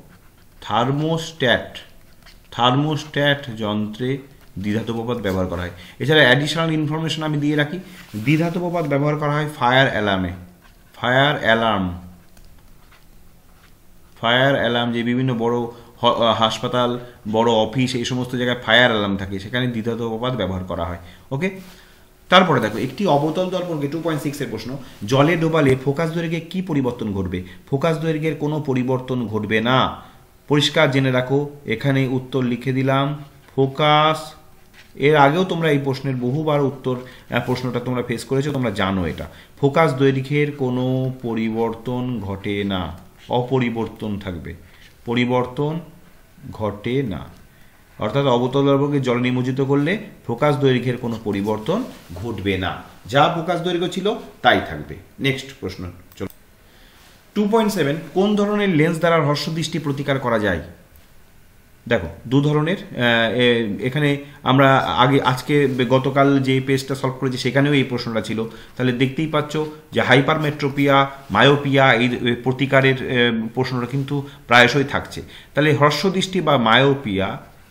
A: থার্মোস্ট্যাট যন্ত্রে দ্বিধাতব পাত ব্যবহার করা হয়। এছাড়া অ্যাডিশনাল ইনফরমেশন আমি দিয়ে রাখি, দ্বিধাতব পাত ব্যবহার করা হয় ফায়ার অ্যালার্ম, যে বিভিন্ন বড় হাসপাতাল, বড় অফিস, এই সমস্ত জায়গায় ফায়ার অ্যালার্ম থাকে, সেখানে দ্বিধাতব পাত ব্যবহার করা হয়। ওকে, তারপরে দেখো একটি অবতল দর্পণকে 2.6 এর প্রশ্ন, জলে ডোবালে ফোকাস দৈর্ঘ্যে কি পরিবর্তন ঘটবে? ফোকাস দৈর্ঘ্যের কোনো পরিবর্তন ঘটবে না, পরিষ্কার জেনে রাখো। এখানে উত্তর লিখে দিলাম ফোকাস। এর আগেও তোমরা এই প্রশ্নের বহুবার প্রশ্নটা তোমরা ফেস করেছো, তোমরা জানো এটা। ফোকাস দৈর্ঘ্যের কোনো পরিবর্তন ঘটে না, অপরিবর্তন থাকবে, পরিবর্তন ঘটে না। অর্থাৎ অবতল দর্পণকে জলে নিমজ্জিত করলে ফোকাস দৈর্ঘ্যের কোনো পরিবর্তন ঘটবে না, যা ফোকাস দৈর্ঘ্য ছিল তাই থাকবে। নেক্সট প্রশ্ন চলো। 2.7 কোন ধরনের লেন্স দ্বারা হ্রস্বদৃষ্টি প্রতিকার করা যায়? দেখো দু ধরনের, এখানে আমরা আজকে গতকাল যে পেজটা সলভ করেছি সেখানেও এই প্রশ্নটা ছিল, তাহলে দেখতেই পাচ্ছ যে হাইপারমেট্রোপিয়া, মায়োপিয়া, এই প্রতিকারের প্রশ্নটা কিন্তু প্রায়শই থাকছে। তাহলে হ্রস্বদৃষ্টি বা মায়োপিয়া,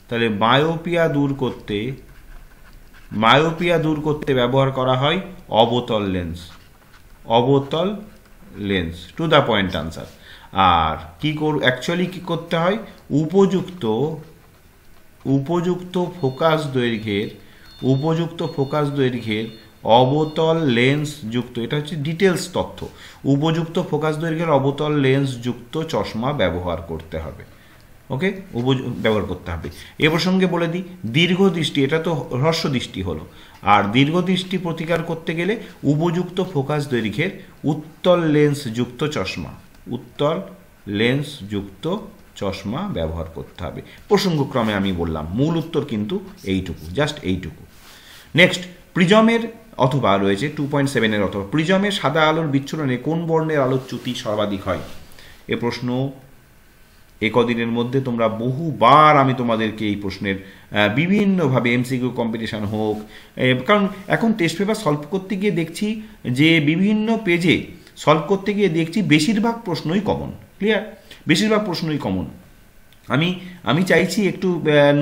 A: তাহলে মায়োপিয়া দূর করতে ব্যবহার করা হয় অবতল lens, to the point answer. আর অ্যাকচুয়ালি কি করতে হয়, উপযুক্ত ফোকাস দৈর্ঘ্যের অবতল লেন্স যুক্ত, এটা হচ্ছে ডিটেলস তথ্য, উপযুক্ত ফোকাস দৈর্ঘ্যের অবতল লেন্স যুক্ত চশমা ব্যবহার করতে হবে। ওকে, ব্যবহার করতে হবে। এ প্রসঙ্গে বলে দিই দীর্ঘদৃষ্টি, এটা তো হ্রস্বদৃষ্টি হলো, আর দীর্ঘদৃষ্টি প্রতিকার করতে গেলে উপযুক্ত ফোকাস দৈর্ঘ্যের উত্তল লেন্স যুক্ত চশমা ব্যবহার করতে হবে। প্রসঙ্গক্রমে আমি বললাম, মূল উত্তর কিন্তু এইটুকু, জাস্ট এইটুকু। নেক্সট, প্রিজমের অথবা রয়েছে 2.7 এর অথবা প্রিজমের সাদা আলোর বিচ্ছুরণে কোন বর্ণের আলোচ্যুতি সর্বাধিক হয়? এ প্রশ্ন একদিনের মধ্যে তোমরা বহুবার আমি তোমাদেরকে এই প্রশ্নের বিভিন্নভাবে এমসিকিউ কম্পিটিশান হোক, কারণ এখন টেস্ট পেপার সলভ করতে গিয়ে দেখছি যে বিভিন্ন পেজে সলভ করতে গিয়ে দেখছি বেশিরভাগ প্রশ্নই কমন, ক্লিয়ার, বেশিরভাগ প্রশ্নই কমন। আমি চাইছি একটু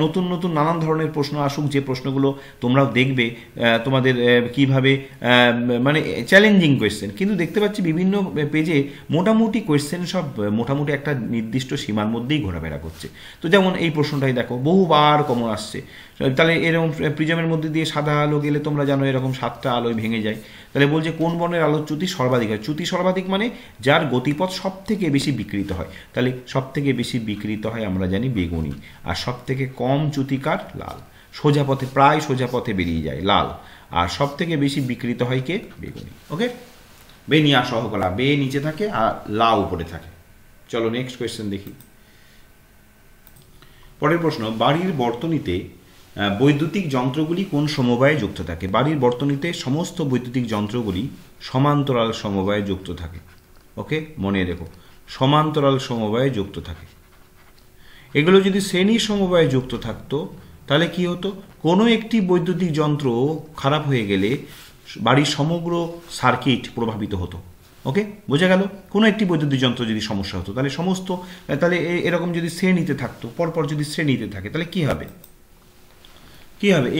A: নতুন নতুন নানান ধরনের প্রশ্ন আসুক, যে প্রশ্নগুলো তোমরাও দেখবে তোমাদের কিভাবে মানে চ্যালেঞ্জিং কোয়েশ্চেন, কিন্তু দেখতে পাচ্ছি বিভিন্ন পেজে মোটামুটি কোয়েশ্চেন সব মোটামুটি একটা নির্দিষ্ট সীমার মধ্যেই ঘোরাফেরা করছে। তো যেমন এই প্রশ্নটাই দেখো বহুবার কমন আসছে, তাহলে এরকম প্রিজমের মধ্যে দিয়ে সাদা আলো গেলে তোমরা জানো এরকম 7টা আলোয় ভেঙে যায়। তাহলে বলছে কোন বর্ণের আলোর চ্যুতি সর্বাধিক হয়? চ্যুতি সর্বাধিক মানে যার গতিপথ সব থেকে বেশি বিকৃত হয়। তাহলে সব থেকে বেশি বিকৃত হয় আমরা জানি বেগুনি, আর সব থেকে কম চ্যুতিকার লাল। প্রায় সোজা পথে বেরিয়ে যায় লাল, আর সব থেকে বেশি বিকৃত হয় কে? বেগুনি। ওকে, বেনিয়া সহকলা, বে নিচে থাকে আর লা উপরে থাকে। চলো নেক্সট কোয়েশ্চেন দেখি। পরের প্রশ্ন, বাড়ির বর্তনীতে বৈদ্যুতিক যন্ত্রগুলি কোন সমবায়ে যুক্ত থাকে? বাড়ির বর্তনীতে সমস্ত বৈদ্যুতিক যন্ত্রগুলি সমান্তরাল সমবায়ে যুক্ত থাকে। ওকে, মনে রেখো, সমান্তরাল সমবায়ে যুক্ত থাকে। এগুলো যদি শ্রেণী সমবায়ে যুক্ত থাকতো তাহলে কি হতো? কোনো একটি বৈদ্যুতিক যন্ত্র খারাপ হয়ে গেলে বাড়ির সমগ্র সার্কিট প্রভাবিত হতো। ওকে, বোঝা গেল? কোনো একটি বৈদ্যুতিক যন্ত্র যদি সমস্যা হতো তাহলে এরকম যদি শ্রেণীতে থাকতো, পরপর যদি শ্রেণীতে থাকে তাহলে কি হবে?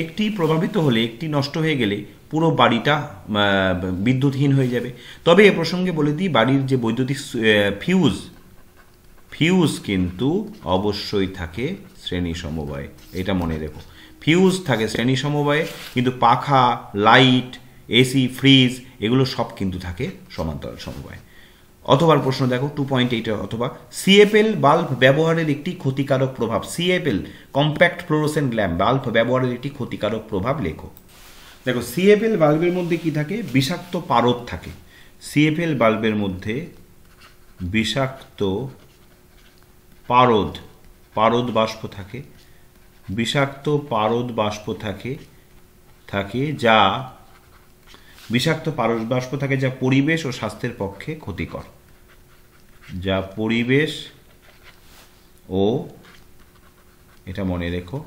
A: একটি প্রভাবিত হলে, একটি নষ্ট হয়ে গেলে পুরো বাড়িটা বিদ্যুৎহীন হয়ে যাবে। তবে এ প্রসঙ্গে বলে দিই, বাড়ির যে বৈদ্যুতিক ফিউজ কিন্তু অবশ্যই থাকে শ্রেণী সমবায়ে, এটা মনে রেখো। ফিউজ থাকে শ্রেণী সমবায়ে, কিন্তু পাখা, লাইট এসি, ফ্রিজ, এগুলো সব কিন্তু থাকে সমান্তরাল সমবায়। অথবা প্রশ্ন দেখো 2.8 অথবা সিএফএল বাল্ব ব্যবহারের একটি ক্ষতিকারক প্রভাব। CFL compact fluorescent lamp bulb ব্যবহারের একটি ক্ষতিকারক প্রভাব লেখো। দেখো সিএফএল বাল্বের মধ্যে কি থাকে? বিষাক্ত পারদ থাকে। সিএফএল বাল্বের মধ্যে বিষাক্ত পারদ বাষ্প থাকে, বিষাক্ত পারদ বাষ্প থাকে যা বিষাক্ত পারদ বাষ্প থাকে যা পরিবেশ ও স্বাস্থ্যের পক্ষে ক্ষতিকর, যা পরিবেশ ও, এটা মনে রেখো,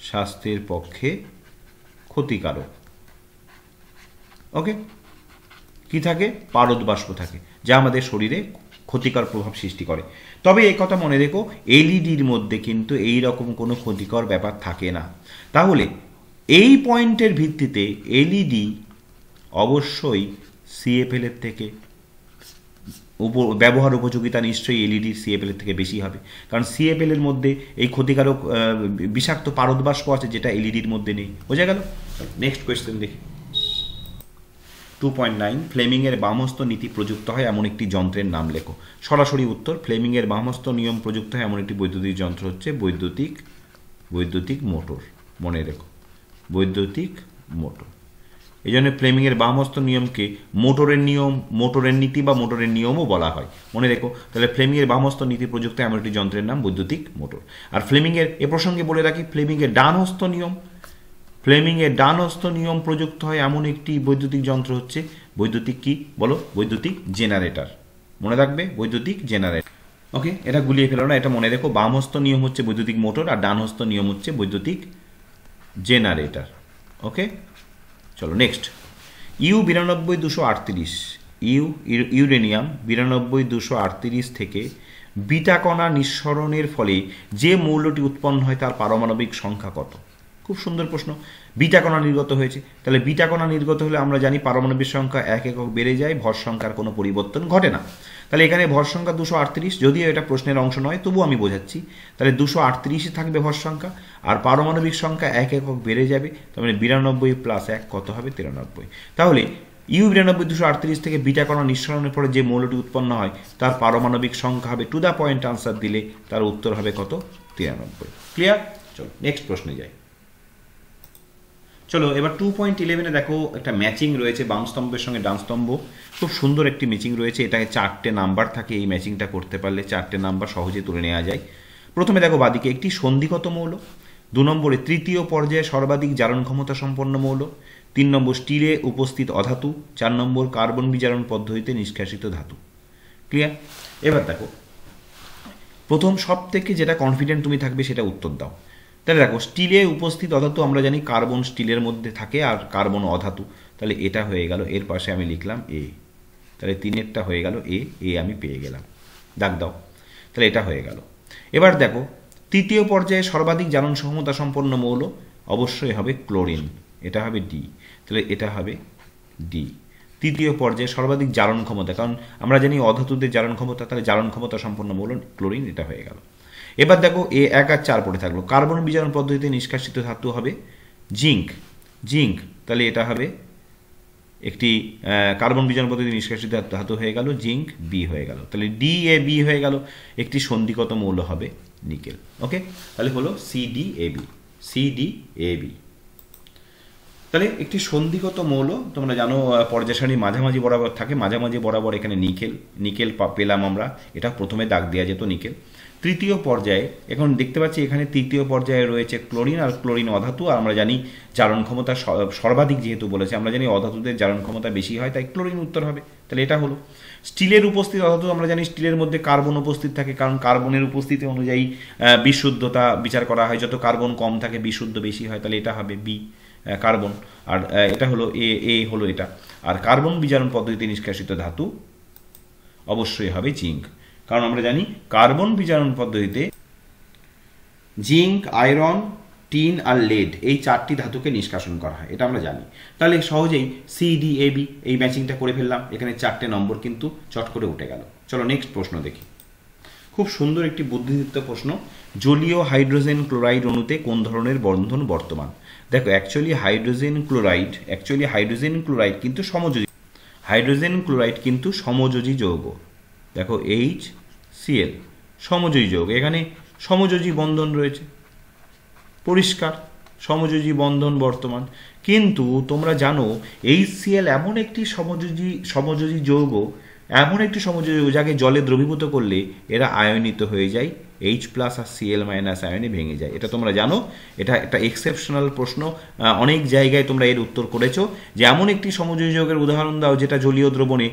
A: স্বাস্থ্যের পক্ষে ক্ষতিকারক। ওকে, কি থাকে? পারদ বাষ্প থাকে যা আমাদের শরীরে ক্ষতিকর প্রভাব সৃষ্টি করে। তবে এই কথা মনে রেখো, এলইডির মধ্যে কিন্তু এই রকম কোনো ক্ষতিকর ব্যাপার থাকে না। তাহলে এই পয়েন্টের ভিত্তিতে এলইডি অবশ্যই সিএফএল এর থেকে ব্যবহার উপযোগিতা নিশ্চয়ই এলইডি সিএফএল এর থেকে বেশি হবে, কারণ সিএফএল এর মধ্যে এই ক্ষতিকারক বিষাক্ত পারদ বাষ্প আছে যেটা এলইডির মধ্যে নেই। বোঝা গেল? নেক্সট কোয়েশ্চেন দেখি। 2.9 ফ্লেমিংয়ের বামহস্ত নীতি প্রযুক্ত হয় এমন একটি যন্ত্রের নাম লেখো। সরাসরি উত্তর, ফ্লেমিংয়ের বামহস্ত নিয়ম প্রযুক্ত হয় এমন একটি বৈদ্যুতিক যন্ত্র হচ্ছে বৈদ্যুতিক মোটর। মনে রেখো, বৈদ্যুতিক মোটর। এই জন্য ফ্লেমিংয়ের বামহস্ত নিয়মকে মোটরের নীতি বা মোটরের নিয়মও বলা হয়। মনে রেখো, তাহলে ফ্লেমিংয়ের বামহস্ত নীতি প্রযুক্ত এমন একটি যন্ত্রের নাম বৈদ্যুতিক মোটর। আর ফ্লেমিংয়ের এ প্রসঙ্গে বলে রাখি, ফ্লেমিংয়ের ডানহস্ত নিয়ম প্রযুক্ত হয় এমন একটি বৈদ্যুতিক যন্ত্র হচ্ছে বৈদ্যুতিক কি বলো? বৈদ্যুতিক জেনারেটর। মনে রাখবে, বৈদ্যুতিক জেনারেটর। ওকে, এটা গুলিয়ে ফেলো না, এটা মনে রেখো। বামহস্ত নিয়ম হচ্ছে বৈদ্যুতিক মোটর আর ডানহস্ত নিয়ম হচ্ছে বৈদ্যুতিক জেনারেটর। ওকে, চলো নেক্সট। ইউরেনিয়াম 9238 থেকে বিটা কণা নিঃসরণের ফলে যে মৌলটি উৎপন্ন হয় তার পারমাণবিক সংখ্যা কত? খুব সুন্দর প্রশ্ন। বিটা কণা নির্গত হয়েছে, তাহলে বিটা কণা নির্গত হলে আমরা জানি পারমাণবিক সংখ্যা 1 একক বেড়ে যায়, ভর সংখ্যার কোনো পরিবর্তন ঘটে না। তাহলে এখানে ভর সংখ্যা 238, যদিও এটা প্রশ্নের অংশ নয় তবু আমি বোঝাচ্ছি। তাহলে 238 থাকবে ভর সংখ্যা, আর পারমাণবিক সংখ্যা 1 একক বেড়ে যাবে, তার মানে 92 প্লাস 1 কত হবে? 93। তাহলে U9238 থেকে বিটা কণা নিঃসরণের পরে যে মৌলটি উৎপন্ন হয় তার পারমাণবিক সংখ্যা হবে, টু দ্য পয়েন্ট আনসার দিলে তার উত্তর হবে কত? 93। ক্লিয়ার? চলো নেক্সট প্রশ্নে যাই। চলো এবার 2.11 দেখো একটা ম্যাচিং রয়েছে বাম স্তম্ভের সঙ্গে ডান স্তম্ভ। খুব সুন্দর একটি ম্যাচিং রয়েছে, এটাকে 4টে নাম্বার থাকে। এই ম্যাচিংটা করতে পারলে 4টে নাম্বার সহজে তুলে নেওয়া যায়। প্রথমে দেখো বাদিকে একটি সন্ধিগত মৌল, 2 নম্বরে তৃতীয় পর্যায়ে সর্বাধিক জারণ ক্ষমতা সম্পন্ন মৌল, 3 নম্বর স্টিলে উপস্থিত অধাতু, 4 নম্বর কার্বন বিজারণ পদ্ধতিতে নিষ্কাশিত ধাতু। ক্লিয়ার? এবার দেখো প্রথম সব থেকে যেটা কনফিডেন্ট তুমি থাকবে সেটা উত্তর দাও। তাহলে দেখো স্টিলে উপস্থিত অধাতু আমরা জানি কার্বন স্টিলের মধ্যে থাকে আর কার্বন অধাতু, তাহলে এটা হয়ে গেল। এর পাশে আমি লিখলাম এ, তাহলে 3এরটা হয়ে গেল এ আমি পেয়ে গেলাম, দাগ দাও। তাহলে এটা হয়ে গেল। এবার দেখো তৃতীয় পর্যায়ে সর্বাধিক জারণ ক্ষমতা সম্পন্ন মৌল অবশ্যই হবে ক্লোরিন, এটা হবে ডি, তাহলে এটা হবে ডি। তৃতীয় পর্যায়ে সর্বাধিক জারণ ক্ষমতা, কারণ আমরা জানি অধাতুদের জারণ ক্ষমতা, তাহলে জারণ ক্ষমতা সম্পন্ন মৌল ক্লোরিন, এটা হয়ে গেল। এবার দেখো এ 1 আর 4 পড়ে থাকলো। কার্বন বিজারণ পদ্ধতিতে নিষ্কাশিত ধাতু হবে জিঙ্ক, তাহলে এটা হবে একটি কার্বন বিজারণ পদ্ধতিতে নিষ্কাশিত ধাতু হয়ে গেল জিঙ্ক, বি হয়ে গেল। তাহলে ডি এ বি হয়ে গেল। একটি সন্ধিগত মৌল হবে নিকেল। ওকে, তাহলে হলো সিডিএবি। তাহলে একটি সন্ধিগত মৌল তোমরা জানো পর্যায় সারণীর মাঝামাঝি বরাবর থাকে, মাঝামাঝি বরাবর এখানে নিকেল পেলাম আমরা, এটা প্রথমে দাগ দেওয়া যেত নিকেল। তৃতীয় পর্যায়ে এখন দেখতে পাচ্ছি এখানে তৃতীয় পর্যায়ে রয়েছে ক্লোরিন, আর ক্লোরিন অধাতু, আর আমরা জানি জারণ ক্ষমতা সর্বাধিক যেহেতু বলেছে, আমরা জানি অধাতুদের জারণ ক্ষমতা বেশি হয়, তাই ক্লোরিন উত্তর হবে। তাহলে এটা হলো। স্টিলের উপস্থিত অধাতু আমরা জানি স্টিলের মধ্যে কার্বন উপস্থিত থাকে, কারণ কার্বনের উপস্থিতি অনুযায়ী বিশুদ্ধতা বিচার করা হয়, যত কার্বন কম থাকে বিশুদ্ধ বেশি হয়, তাহলে এটা হবে বি কার্বন। আর এটা হলো এ হলো এটা। আর কার্বন বিজারণ পদ্ধতিতে নিষ্কাশিত ধাতু অবশ্যই হবে জিঙ্ক, কারণ আমরা জানি কার্বন বিজারণ পদ্ধতিতে জিঙ্ক, আয়রন, টিন আর লেড এই 4টি ধাতুকে নিষ্কাশন করা হয়, এটা আমরা জানি। তাহলে সহজেই সিডিএবি এই ম্যাচিংটা করে ফেললাম, এখানে 4টে নম্বর কিন্তু চট করে উঠে গেল। চলো নেক্সট প্রশ্ন দেখি। খুব সুন্দর একটি বুদ্ধিদীপ্ত প্রশ্ন। জলীয় হাইড্রোজেন ক্লোরাইড অণুতে কোন ধরনের বন্ধন বর্তমান? দেখো অ্যাকচুয়ালি হাইড্রোজেন ক্লোরাইড কিন্তু সমযোজী, হাইড্রোজেন ক্লোরাইড কিন্তু সমযোজী যৌগ। দেখো HCl সমযোজী যৌগ, এখানে সমযোজী বন্ধন রয়েছে, পরিষ্কার সমযোজী বন্ধন বর্তমান। কিন্তু তোমরা জানো HCl এমন একটি সমযোজী যৌগ, যাকে জলে দ্রবীভূত করলে এরা আয়নিত হয়ে যায়, H+ আর Cl- আয়নে ভেঙে যায়। এটা তোমরা জানো, এটা একটা এক্সেপশনাল প্রশ্ন, অনেক জায়গায় তোমরা এর উত্তর করেছো যে এমন একটি সমযোজী যৌগের উদাহরণ দাও যেটা জলীয় দ্রবণে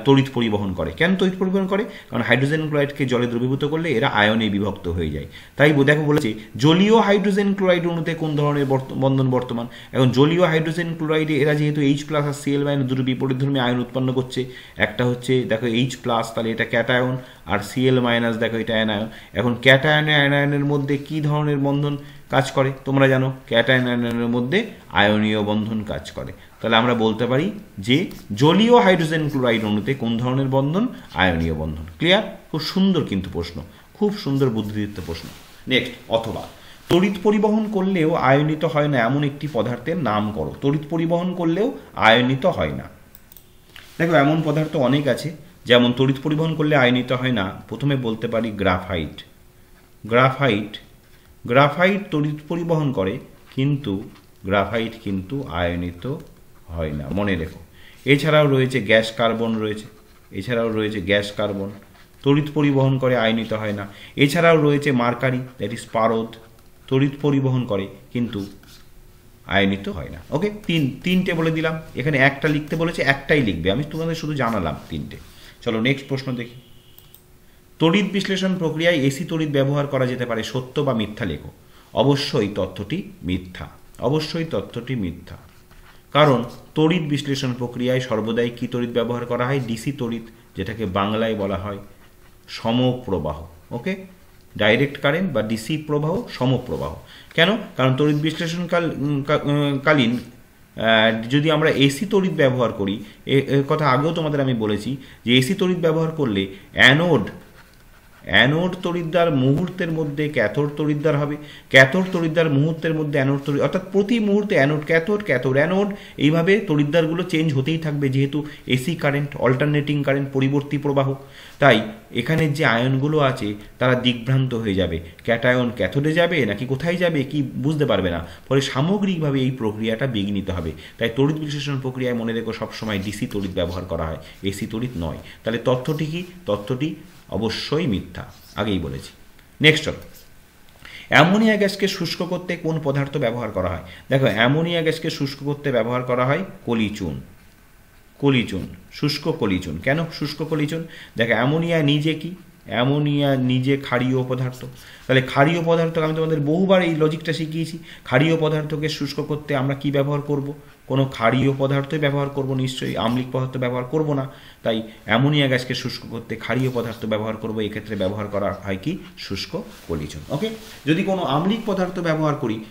A: তড়িৎ পরিবহন করে। কেন তড়িৎ পরিবহন করে? কারণ হাইড্রোজেন ক্লোরাইডকে জলে দ্রবীভূত করলে এরা আয়নে বিভক্ত হয়ে যায়। তাই দেখো বলেছে জলীয় হাইড্রোজেন ক্লোরাইড অণুতে কোন ধরনের বন্ধন বর্তমান। এখন জলীয় হাইড্রোজেন ক্লোরাইডে এরা যেহেতু H+ আর Cl- দুটো বিপরীতধর্মী আয়ন উৎপন্ন করছে, একটা হচ্ছে দেখো H+, তাহলে এটা ক্যাটায়ন, আর Cl- দেখো এটা অ্যানায়ন। এখন ক্যাটায়ন অ্যানায়নের মধ্যে কি ধরনের বন্ধন কাজ করে তোমরা জানো? ক্যাটায়ন অ্যানায়নের মধ্যে আয়নীয় বন্ধন কাজ করে। তাহলে আমরা বলতে পারি যে জলীয় হাইড্রোজেন ক্লোরাইড অণুতে কোন ধরনের বন্ধন? আয়নীয় বন্ধন। ক্লিয়ার? খুব সুন্দর কিন্তু প্রশ্ন, খুব সুন্দর বুদ্ধিদীপ্ত প্রশ্ন। নেক্সট, অথবা তড়িৎ পরিবহন করলেও আয়নিত হয় না এমন একটি পদার্থের নাম করো। তড়িৎ পরিবহন করলেও আয়নিত হয় না। দেখো এমন পদার্থ অনেক আছে যেমন তড়িৎ পরিবহন করলে আয়নিত হয় না। প্রথমে বলতে পারি গ্রাফাইট। গ্রাফাইট তড়িৎ পরিবহন করে, কিন্তু গ্রাফাইট কিন্তু আয়নিত হয় না, মনে রেখো। এছাড়াও রয়েছে গ্যাস কার্বন, তড়িৎ পরিবহন করে, আয়নিত হয় না। এছাড়াও রয়েছে মার্কারি, দ্যাট ইজ পারদ, তড়িৎ পরিবহন করে কিন্তু আয়নিত হয় না। ওকে, তিনটে বলে দিলাম। এখানে একটা লিখতে বলেছে, একটাই লিখবে, আমি তোমাদের শুধু জানালাম তিনটে। চলো নেক্সট প্রশ্ন দেখি। তড়িৎ বিশ্লেষণ প্রক্রিয়ায় এসি তড়িৎ ব্যবহার করা যেতে পারে, সত্য বা মিথ্যা লেখো। অবশ্যই তথ্যটি মিথ্যা। কারণ তড়িৎ বিশ্লেষণ প্রক্রিয়ায় সর্বদাই কি তড়িৎ ব্যবহার করা হয়? ডিসি তড়িৎ, যেটাকে বাংলায় বলা হয় সমপ্রবাহ। ওকে, ডাইরেক্ট কারেন্ট বা ডিসি প্রবাহ, সমপ্রবাহ। কেন? কারণ তড়িৎ বিশ্লেষণ কালীন যদি আমরা এসি তড়িৎ ব্যবহার করি, এ কথা আগেও তোমাদের আমি বলেছি যে এসি তড়িৎ ব্যবহার করলে অ্যানোড তড়িৎদ্বার মুহূর্তের মধ্যে ক্যাথোড তড়িৎদ্বার হবে, ক্যাথোড তড়িৎদ্বার মুহূর্তের মধ্যে অ্যানোড তড়িৎ, অর্থাৎ প্রতি মুহূর্তে অ্যানোড ক্যাথোড, ক্যাথোড অ্যানোড, এইভাবে তড়িৎদ্বারগুলো চেঞ্জ হতেই থাকবে, যেহেতু এসি কারেন্ট, অল্টারনেটিং কারেন্ট, পরিবর্তী প্রবাহ। তাই এখানে যে আয়নগুলো আছে তারা দিকভ্রান্ত হয়ে যাবে, ক্যাটায়ন ক্যাথোডে যাবে নাকি কোথায় যাবে কি বুঝতে পারবে না, ফলে সামগ্রিকভাবে এই প্রক্রিয়াটা বিঘ্নিত হবে। তাই তড়িৎ বিশ্লেষণ প্রক্রিয়ায় মনে রেখো সবসময় ডিসি তড়িৎ ব্যবহার করা হয়, এসি তড়িৎ নয়। তাহলে তথ্যটি কি? তথ্যটি অবশ্যই মিথ্যা, আগেই বলেছি। নেক্সট চলো, অ্যামোনিয়া গ্যাসকে শুষ্ক করতে কোন পদার্থ ব্যবহার করা হয়? দেখো অ্যামোনিয়া গ্যাসকে শুষ্ক করতে ব্যবহার করা হয় কলিচুন, শুষ্ক কলিচুন। কেন শুষ্ক কলিচুন? দেখো অ্যামোনিয়া নিজে কি? অ্যামোনিয়া নিজে ক্ষারীয় পদার্থ। তাহলে ক্ষারীয় পদার্থকে আমি তোমাদের বহুবার এই লজিকটা শিখিয়েছি। ক্ষারীয় পদার্থকে শুষ্ক করতে আমরা কি ব্যবহার করব? কোনো ক্ষারীয় পদার্থই ব্যবহার করব, নিশ্চয়ই আম্লিক পদার্থ ব্যবহার করব না। তাই অ্যামোনিয়া গ্যাসকে শুষ্ক করতে ক্ষারীয় পদার্থ ব্যবহার করব, এক্ষেত্রে ব্যবহার করা হয় কি? শুষ্ক কলিচুন। ওকে, যদি কোনো আম্লিক পদার্থ ব্যবহার করি,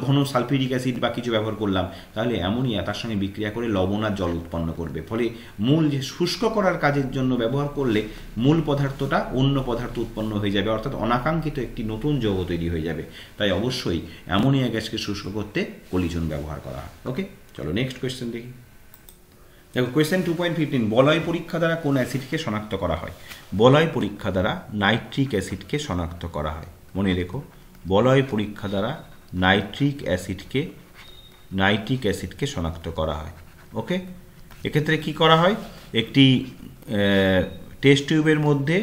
A: ঘন সালফিউরিক অ্যাসিড বা কিছু ব্যবহার করলাম, তাহলে অ্যামোনিয়া তার সঙ্গে বিক্রিয়া করে লবণ আর জল উৎপন্ন করবে। ফলে মূল যে শুষ্ক করার কাজের জন্য ব্যবহার করলে মূল পদার্থটা অন্য পদার্থ উৎপন্ন হয়ে যাবে, অর্থাৎ অনাকাঙ্ক্ষিত একটি নতুন যৌগ তৈরি হয়ে যাবে। তাই অবশ্যই অ্যামোনিয়া গ্যাসকে শুষ্ক করতে কলিচুন ব্যবহার করা হয়। ওকে, চলো নেক্সট কোয়েশ্চেন দেখি। দেখো কোয়েশ্চেন 2.15, বলয় পরীক্ষা দ্বারা কোন অ্যাসিডকে শনাক্ত করা হয়? বলয় পরীক্ষা দ্বারা নাইট্রিক অ্যাসিডকে শনাক্ত করা হয়। মনে রেখো, বলয় পরীক্ষা দ্বারা নাইট্রিক অ্যাসিডকে শনাক্ত করা হয়। ওকে, এক্ষেত্রে কি করা হয়? একটি টেস্ট টিউবের মধ্যে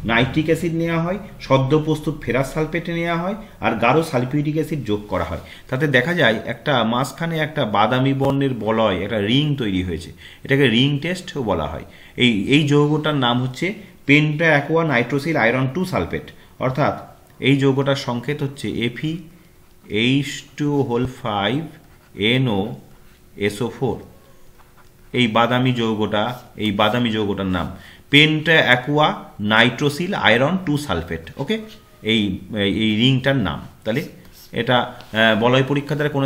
A: নাইট্রিক অ্যাসিড নেওয়া হয়, সদ্য প্রস্তুত ফেরাস সালফেটে নেওয়া হয়, আর গাঢ় সালফিউরিক অ্যাসিড যোগ করা হয়। তাতে দেখা যায় একটা মাঝখানে একটা বাদামি বর্ণের বলয়, একটা রিং তৈরি হয়েছে। এটাকে রিং টেস্টও বলা হয়। এই যৌগটার নাম হচ্ছে penta aqua nitrosyl iron 2 sulphate, অর্থাৎ এই যৌগটার সংকেত হচ্ছে Fe(H2O5NO)SO4। এই বাদামি যৌগটার নাম penta aqua nitrosyl iron 2 sulphate. Okay, এই রিংটার নাম। তাহলে এটা বলয় পরীক্ষা দ্বারা কোনো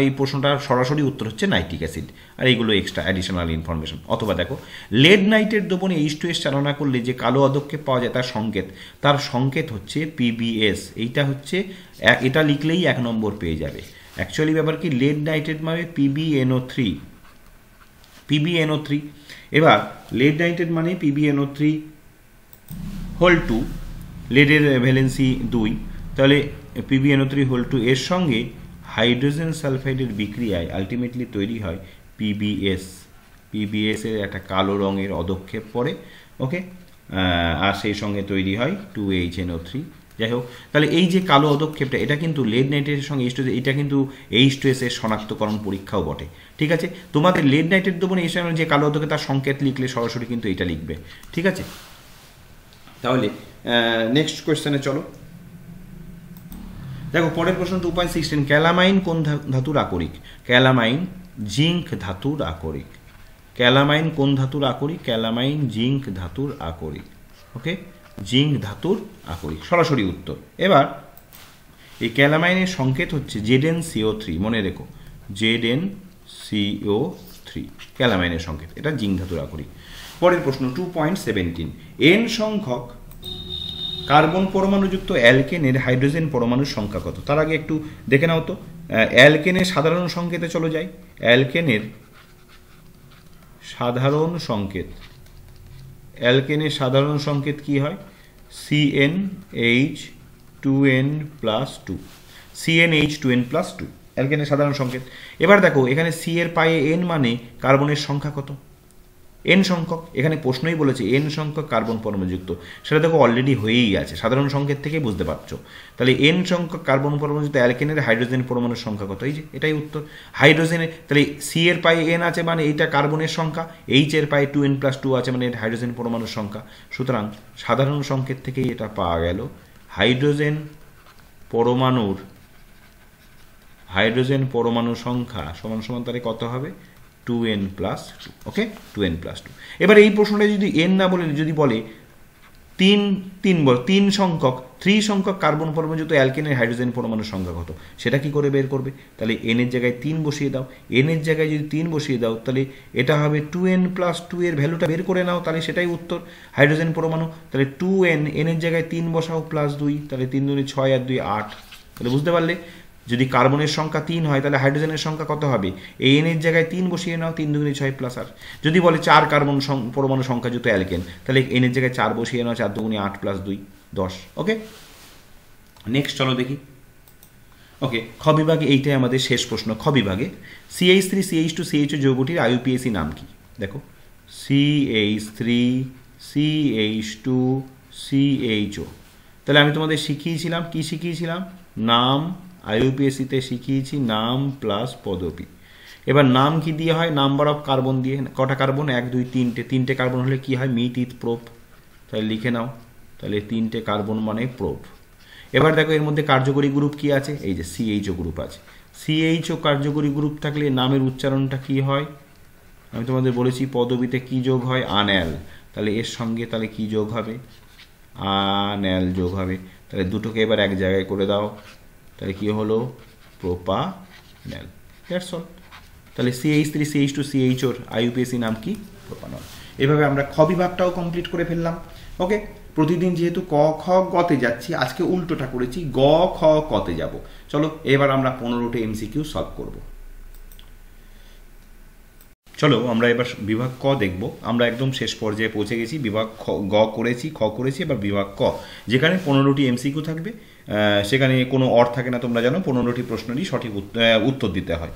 A: এই প্রশ্নটার সরাসরি উত্তর হচ্ছে নাইট্রিক অ্যাসিড, আর এইগুলো এক্সট্রা অ্যাডিশনাল ইনফরমেশন। অথবা দেখো লেড নাইটের দ্রবণে H2S চালনা করলে যে কালো অধক্ষেপ পাওয়া যায় তার সংকেত হচ্ছে PbS। এইটা হচ্ছে এটা লিখলেই 1 নম্বর পেয়ে যাবে। অ্যাকচুয়ালি ব্যাপার কি, লেড নাইটেড মানে PbNO3। এবার লেড নাইটেড মানে PbNO3 হোল 2, লেডের ভ্যালেন্সি 2, তাহলে PbNO3 হোল 2 এর সঙ্গে হাইড্রোজেন সালফাইডের বিক্রিয়ায় আলটিমেটলি তৈরি হয় PbS। PbS এর একটা কালো রঙের অধক্ষেপ পড়ে, ওকে, আর সেই সঙ্গে তৈরি হয় 2HNO3। যাই হোক, তাহলে এই যে কালো অধক্ষেপটা, এটা কিন্তু লেড নাইট্রেটের সঙ্গে H2S, এটা কিন্তু H2S এর শনাক্তকরণ পরীক্ষাও বটে। ঠিক আছে, তোমাদের লেড নাইট্রেট দেবো না, H2S যে কালো অধক্ষেপ তার সংকেত লিখলে সরাসরি কিন্তু এটা লিখবে। ঠিক আছে, তাহলে নেক্সট কোয়েশ্চেনে চলো। দেখো পরের প্রশ্ন 2.16, ক্যালামাইন কোন ধাতুর আকরিক? ক্যালামাইন জিঙ্ক ধাতুর আকরিক। ক্যালামাইন কোন ধাতুর আকরিক? ক্যালামাইন জিঙ্ক ধাতুর আকরিক। ওকে, জিঙ্ক ধাতুর আকরিক, সরাসরি উত্তর। এবার এই ক্যালামাইনের সংকেত হচ্ছে ZnCO3, মনে রেখো ZnCO3 ক্যালামাইনের সংকেত, এটা জিঙ্ক ধাতুর আকরিক। পরের প্রশ্ন 2.17, N সংখ্যক কার্বন পরমাণুযুক্ত অ্যালকেনের হাইড্রোজেন পরমাণুর সংখ্যা কত? তার আগে একটু দেখে নাও তো, অ্যালকেনের সাধারণ সংকেতে চলো যাই। অ্যালকেনের সাধারণ সংকেত, অ্যালকেনের সাধারণ সংকেত কি হয়? CnH2n+2, CnH2n+2 অ্যালকেনের সাধারণ সংকেত। এবার দেখো এখানে C এর পায়ে N মানে কার্বনের সংখ্যা কত? N সংখ্যক, এখানে প্রশ্নই বলেছে N সংখ্যক কার্বন পরমাণুযুক্ত, সেটা দেখো অলরেডি হয়েই আছে, সাধারণ সংকেত থেকে বুঝতে পারছো। তাহলে N সংখ্যক কার্বন পরমাণুযুক্ত অ্যালকেনের হাইড্রোজেন পরমাণুর সংখ্যা কত? এই যে এটাই উত্তর, হাইড্রোজেনের। তাহলে C এর পায়ে N আছে মানে এইটা কার্বনের সংখ্যা, H এর পায়ে 2n+2 আছে মানে এটা হাইড্রোজেন পরমাণুর সংখ্যা। সুতরাং সাধারণ সংকেত থেকেই এটা পাওয়া গেল, হাইড্রোজেন পরমাণু সংখ্যা সমান সমান তাহলে কত হবে? 2n+2। ওকে, 2n+2। এবার এই প্রশ্নটা যদি n না বলে, যদি বলে 3 সংখ্যক কার্বন পরমাণুযুক্ত অ্যালকেনের হাইড্রোজেন পরমাণুর সংখ্যা কত, সেটা কি করে বের করবে? তাহলে n এর জায়গায় 3 বসিয়ে দাও। n এর জায়গায় যদি 3 বসিয়ে দাও তাহলে এটা হবে 2n+2 এর ভ্যালুটা বের করে নাও, তাহলে সেটাই উত্তর, হাইড্রোজেন পরমাণু। তাহলে 2n, n এর জায়গায় 3 বসাও +2, তাহলে 3 দুগুণে 6 আর 2 8। তাহলে বুঝতে পারলে, যদি কার্বনের সংখ্যা 3 হয় তাহলে হাইড্রোজেনের সংখ্যা কত হবে? এই n এর জায়গায় 3 বসিয়ে নাও, 3 দুগুণে 6 +8। যদি বলে 4 কার্বন পরমাণু সংখ্যাযুক্ত অ্যালকেন, তাহলে n এর জায়গায় 4 বসিয়ে নাও, 4 দুগুণে 8 +2 10। ওকে, নেক্সট চলো দেখি। ওকে, খ বিভাগে এইটাই আমাদের শেষ প্রশ্ন। খ বিভাগে CH3 CH2 CHO যৌগটির IUPAC নাম কি? দেখো CH3 CH2 CHO, তাহলে আমি তোমাদের শিখিয়েছিলাম, কি শিখিয়েছিলাম? নাম। IUPAC-তে শিখিয়েছি নাম প্লাস পদবী। এবার নাম কি দিয়ে হয়? নাম্বার অফ কার্বন দিয়ে। কটা কার্বন? 1 2 3টে কার্বন হলে কি হয়? Meth eth prop. তাহলে লিখে নাও, তাহলে 3টে কার্বন মানে প্রোপ। এবার দেখো এর মধ্যে কার্যকরী গ্রুপ কি আছে? এই যে CHO গ্রুপ আছে। CHO কার্যকরী গ্রুপ থাকলে নামের উচ্চারণটা কি হয়? আমি তোমাদের বলেছি পদবীতে কি যোগ হয়? আনঅ্যাল। তাহলে এর সঙ্গে তাহলে কি যোগ হবে? আনঅ্যাল যোগ হবে। তাহলে দুটোকে এবার এক জায়গায় করে দাও, তাহলে কি হলো? প্রোপানল। That's all. তাহলে CH3 CH2 CHOর IUPAC নাম কি? প্রোপানল। এভাবে আমরা খ বিভাগটাও কমপ্লিট করে ফেললাম। ওকে, প্রতিদিন যেহেতু ক খ গতে যাচ্ছি, আজকে উল্টোটা করেছি, গ খ কতে যাব। চলো এবার আমরা 15টে MCQ সলভ করব। চলো আমরা এবার বিভাগ ক দেখব। আমরা একদম শেষ পর্যায়ে পৌঁছে গেছি। বিভাগ গ করেছি, খ করেছি, এবার বিভাগ ক, যেখানে 15টি MCQ থাকবে। সেখানে কোনো অর থাকে না, তোমরা জানো 15টি প্রশ্নেরই সঠিক উত্তর দিতে হয়,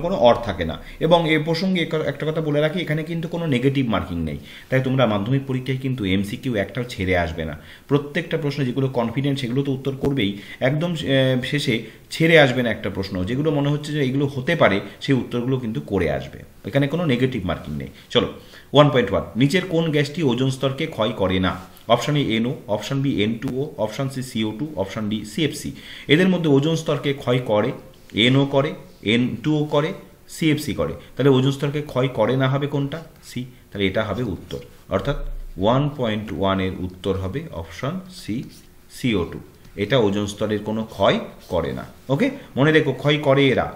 A: কোনো অর থাকে না। এবং এ প্রসঙ্গে একটা কথা বলে রাখি, এখানে কিন্তু কোনো নেগেটিভ মার্কিং নেই, তাই তোমরা মাধ্যমিক পরীক্ষায় কিন্তু MCQ একটাও ছেড়ে আসবে না। প্রত্যেকটা প্রশ্ন যেগুলো কনফিডেন্ট সেগুলো তো উত্তর করবেই, একদম শেষে ছেড়ে আসবে না একটা প্রশ্ন, যেগুলো মনে হচ্ছে যে এগুলো হতে পারে সেই উত্তরগুলো কিন্তু করে আসবে, এখানে কোনো নেগেটিভ মার্কিং নেই। চলো 1.1, নিচের কোন গ্যাসটি ওজোন স্তরকে ক্ষয় করে না? Option A NO, option B N2O, option C CO2, option D CFC। এদের মধ্যে ওজোন স্তরকে ক্ষয় করে, NO করে, N2O করে, CFC করে। তাহলে ওজোন স্তরকে ক্ষয় করে না হবে কোনটা? সি। তাহলে এটা হবে উত্তর, অর্থাৎ 1.1 এর উত্তর হবে অপশন সি CO2। এটা ওজোন স্তরের কোনো ক্ষয় করে না। ওকে, মনে রেখো ক্ষয় করে এরা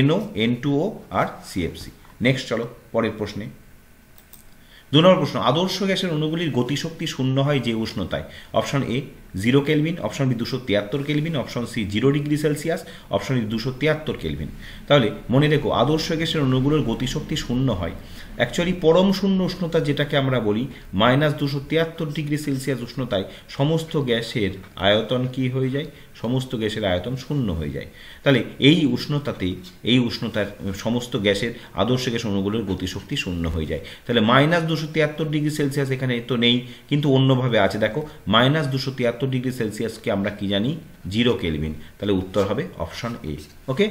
A: NO, N2O আর CFC। নেক্সট চলো পরের প্রশ্নে। 2 নম্বর প্রশ্ন, আদর্শ গ্যাসের অণুগুলির গতিশক্তি শূন্য হয় যে উষ্ণতায়? Option A 0 kelvin, option B 273 kelvin, option C 0 degree Celsius, option D 273 kelvin. তাহলে মনে রেখো আদর্শ গ্যাসের অণুগুলোর গতিশক্তি শূন্য হয়, অ্যাকচুয়ালি পরম শূন্য উষ্ণতা যেটাকে আমরা বলি -273 ডিগ্রি সেলসিয়াস উষ্ণতায় সমস্ত গ্যাসের আয়তন কি হয়ে যায়? সমস্ত গ্যাসের আয়তন শূন্য হয়ে যায়। তাহলে এই উষ্ণতার সমস্ত গ্যাসের আদর্শ গ্যাস অণুগুলোর গতিশক্তি শূন্য হয়ে যায়। তাহলে -273 ডিগ্রি সেলসিয়াস এখানে তো নেই, কিন্তু অন্যভাবে আছে। দেখো -273 ডিগ্রি সেলসিয়াসকে আমরা কি জানি? 0 কেলভিন। তাহলে উত্তর হবে অপশন এ। ওকে,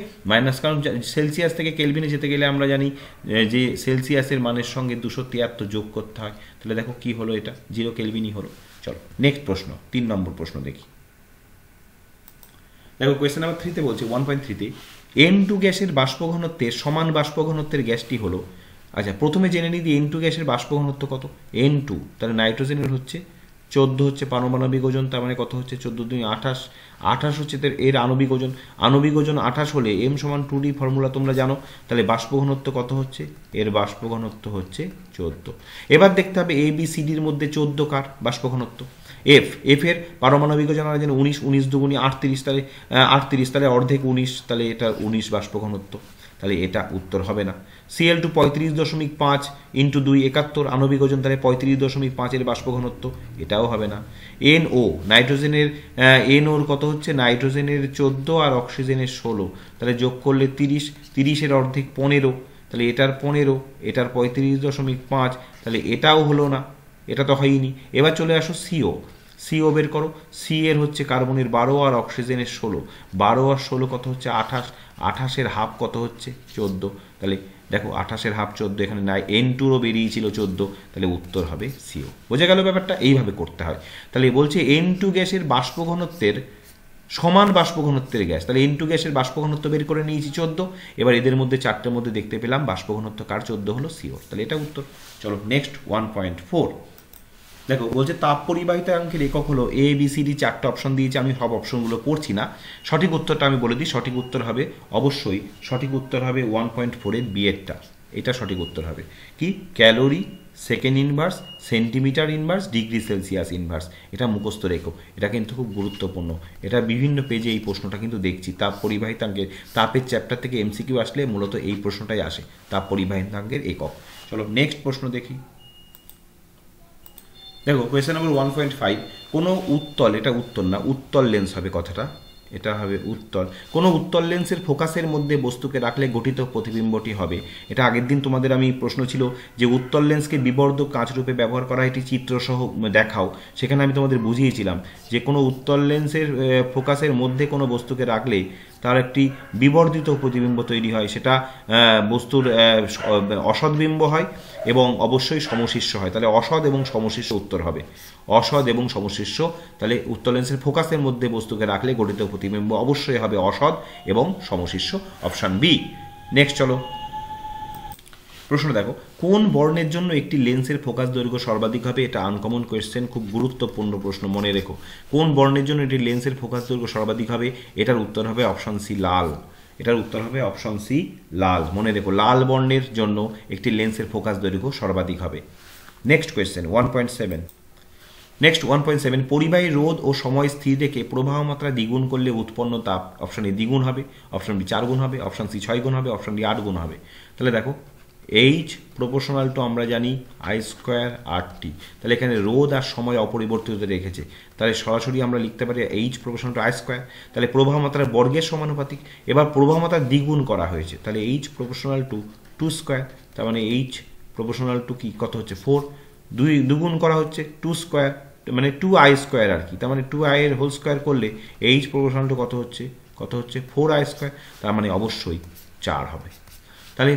A: কারণ সেলসিয়াস থেকে কেলভিনে যেতে গেলে আমরা জানি যে সেলসিয়াসের মানের সঙ্গে 273 যোগ করতে হয়। তাহলে দেখো কি হলো, এটা 0 কেলভিনই হলো। চলো নেক্সট প্রশ্ন, 3 নম্বর প্রশ্ন দেখি। দেখো কোয়েশ্চেন নাম্বার 3-তে বলছে 1.3-তে N2 গ্যাসের বাষ্পঘনত্বের সমান বাষ্পঘনত্বের গ্যাসটি হলো। আচ্ছা, প্রথমে জেনে নিই N2 গ্যাসের বাষ্পঘনত্ব কত? N2, তাহলে নাইট্রোজেনের হচ্ছে 14 হচ্ছে পারমাণবিক ওজন, তার মানে কত হচ্ছে? 14 × 2 = 28। 28 হচ্ছে এর আণবিক ওজন। আণবিক ওজন 28 হলে M = 2D ফর্মুলা তোমরা জানো। তাহলে বাষ্পঘনত্ব কত হচ্ছে? এর বাষ্পঘনত্ব হচ্ছে 14। এবার দেখতে হবে ABCDর মধ্যে 14 কার বাষ্পঘনত্ব? এফ এর পারমাণবিক ওজন আমরা জানি 19, 19 দুগুণে 38, তাহলে 38, তাহলে অর্ধেক 19, তাহলে এটা 19 বাষ্পঘনত্ব। তাহলে এটা উত্তর হবে না। Cl2 35.5 × 2 71 আণবিক ওজন, তাহলে 35.5 এর বাষ্পঘনত্ব, এটাও হবে না। NO নাইট্রোজেনের NOর কত হচ্ছে? নাইট্রোজেনের 14 আর অক্সিজেনের 16, তাহলে যোগ করলে 30, 30 এর অর্ধেক 15, তাহলে এটার 15, এটার 35.5, তাহলে এটাও হলো না, এটা তো হয়নি। এবার চলে আসো CO বের করো। সি এর হচ্ছে কার্বনের 12 আর অক্সিজেনের 16, 12 আর 16 কত হচ্ছে? 28, 28 এর হাফ কত হচ্ছে? 14, তাহলে দেখো 28 এর হাফ 14, এখানে N2রও বেরিয়েছিল 14, তাহলে উত্তর হবে CO। বোঝা গেল ব্যাপারটা? এইভাবে করতে হয়। তাহলে বলছে N2 গ্যাসের বাষ্পঘনত্বের সমান বাষ্পঘনত্বের গ্যাস, তাহলে N2 গ্যাসের বাষ্পঘনত্ব বের করে নিয়েছি 14। এবার এদের মধ্যে 4টের মধ্যে দেখতে পেলাম বাষ্পঘনত্ব কার? 14 হলো CO, তাহলে এটা উত্তর। চলো নেক্সট 1.4 দেখো, বলছে তাপ পরিবাহিতাঙ্কের একক হলো ABCD, 4টে অপশন দিয়েছে, আমি সব অপশনগুলো পড়ছি না। সঠিক উত্তরটা আমি বলে দিই, সঠিক উত্তর হবে অবশ্যই, সঠিক উত্তর হবে 1.4-এর বিয়েরটা, এটা সঠিক উত্তর হবে কি? Calorie, second inverse, centimetre inverse, degree Celsius inverse. এটা মুখস্থ রেখো, এটা কিন্তু খুব গুরুত্বপূর্ণ। এটা বিভিন্ন পেজে এই প্রশ্নটা কিন্তু দেখছি। তাপ পরিবাহিতাঙ্কের তাপের চ্যাপ্টার থেকে MCQ আসলে মূলত এই প্রশ্নটাই আসে, তাপ পরিবাহিতাঙ্কের একক। চলো নেক্সট প্রশ্ন দেখি। দেখো কোয়েশ্চেন নম্বর 1.5, কোনো উত্তল, এটা উত্তল না, উত্তল লেন্স হবে কথাটা, এটা হবে উত্তল। কোনো উত্তল লেন্সের ফোকাসের মধ্যে বস্তুকে রাখলে গঠিত প্রতিবিম্বটি হবে। এটা আগের দিন তোমাদের আমি প্রশ্ন ছিল যে উত্তল লেন্সকে বিবর্ধক কাঁচ রূপে ব্যবহার করা, এটি চিত্রসহ দেখাও। সেখানে আমি তোমাদের বুঝিয়েছিলাম যে কোনো উত্তল লেন্সের ফোকাসের মধ্যে কোনো বস্তুকে রাখলে তার একটি বিবর্ধিত প্রতিবিম্ব তৈরি হয়, সেটা বস্তুর অসৎবিম্ব হয় এবং অবশ্যই সমশিষ্য হয়। তাহলে অসৎ এবং সমশিষ্য উত্তর হবে, অসৎ এবং সমশিষ্য। তাহলে উত্তল লেন্সের ফোকাসের মধ্যে বস্তুকে রাখলে গঠিত প্রতিবিম্ব অবশ্যই হবে অসৎ এবং সমশিষ্য, অপশান বি। নেক্সট চলো প্রশ্ন দেখো, কোন বর্ণের জন্য একটি লেন্সের ফোকাস দৈর্ঘ্য সর্বাধিক হবে? এটা আনকমন কোয়েশ্চেন, খুব গুরুত্বপূর্ণ প্রশ্ন, মনে রেখো। কোন বর্ণের জন্য একটি লেন্সের ফোকাস দৈর্ঘ্য সর্বাধিক হবে? এটার উত্তর হবে অপশন সি, লাল। এটার উত্তর হবে অপশন সি, লাল। মনে রেখো, লাল বর্ণের জন্য একটি লেন্সের ফোকাস দৈর্ঘ্য সর্বাধিক হবে। Next question 1.7। নেক্সট 1.7, পরিবাহী রোধ ও সময় স্থির রেখে প্রবাহ মাত্রা দ্বিগুণ করলে উৎপন্ন তাপ, অপশন এ দ্বিগুণ হবে, অপশন বি 4 গুণ হবে, অপশন সি 6 গুণ হবে, অপশন ডি 8 গুণ হবে। তাহলে দেখো H প্রপোর্শনাল টু আমরা জানি I² RT, তাহলে এখানে রোধ আর সময় অপরিবর্তিত রেখেছে, তাহলে সরাসরি আমরা লিখতে পারি H প্রপোর্শনাল টু I²। তাহলে প্রবাহ মাত্রার বর্গের সমানুপাতিক। এবার প্রবাহ মাত্রা দ্বিগুণ করা হয়েছে, তাহলে H প্রপোর্শনাল টু 2², তার মানে H প্রপোর্শনাল টু কি কত হচ্ছে 4, দুগুণ করা হচ্ছে 2², মানে 2I² আর কি, তার মানে 2I এর হোল স্কোয়ার করলে H প্রপোর্শনাল টু কত হচ্ছে 4I², তার মানে অবশ্যই 4 হবে। তাহলে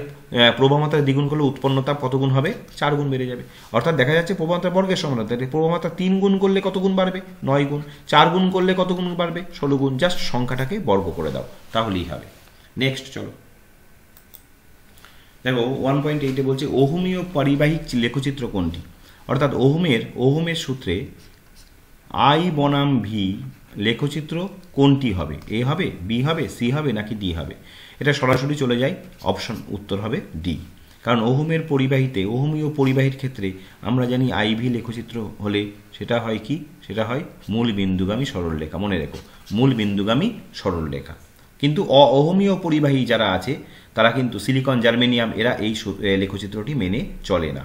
A: প্রবাহমাত্রা দ্বিগুণ করলে উৎপন্ন তাপ কত গুণ হবে? 4 গুণ বেড়ে যাবে। অর্থাৎ দেখা যাচ্ছে প্রবাহমাত্রা বর্গের সমানুপাতিক, তাহলে প্রবাহমাত্রা 3 গুণ করলে কত গুণ বাড়বে? 9 গুণ। 4 গুণ করলে কত গুণ বাড়বে? 16 গুণ। জাস্ট সংখ্যাটাকে বর্গ করে দাও, তাহলেই হবে। নেক্সট চলো দেখো 1.8-এ বলছে ওহমীয় পারিবাহিক লেখচিত্র কোনটি? অর্থাৎ ওহমের সূত্রে I বনাম V লেখচিত্র কোনটি হবে? এ হবে, বি হবে, সি হবে নাকি ডি হবে? এটা সরাসরি চলে যায় অপশন, উত্তর হবে ডি। কারণ ওহমের পরিবাহীতে, ওহমীয় পরিবাহীর ক্ষেত্রে আমরা জানি আইভি লেখচিত্র হলে সেটা হয় কি? সেটা হয় মূল বিন্দুগামী সরলরেখা। মনে রেখো, মূল বিন্দুগামী সরলরেখা। কিন্তু অওহমীয় পরিবাহী যারা আছে তারা কিন্তু সিলিকন, জার্মেনিয়াম, এরা এই লেখচিত্রটি মেনে চলে না।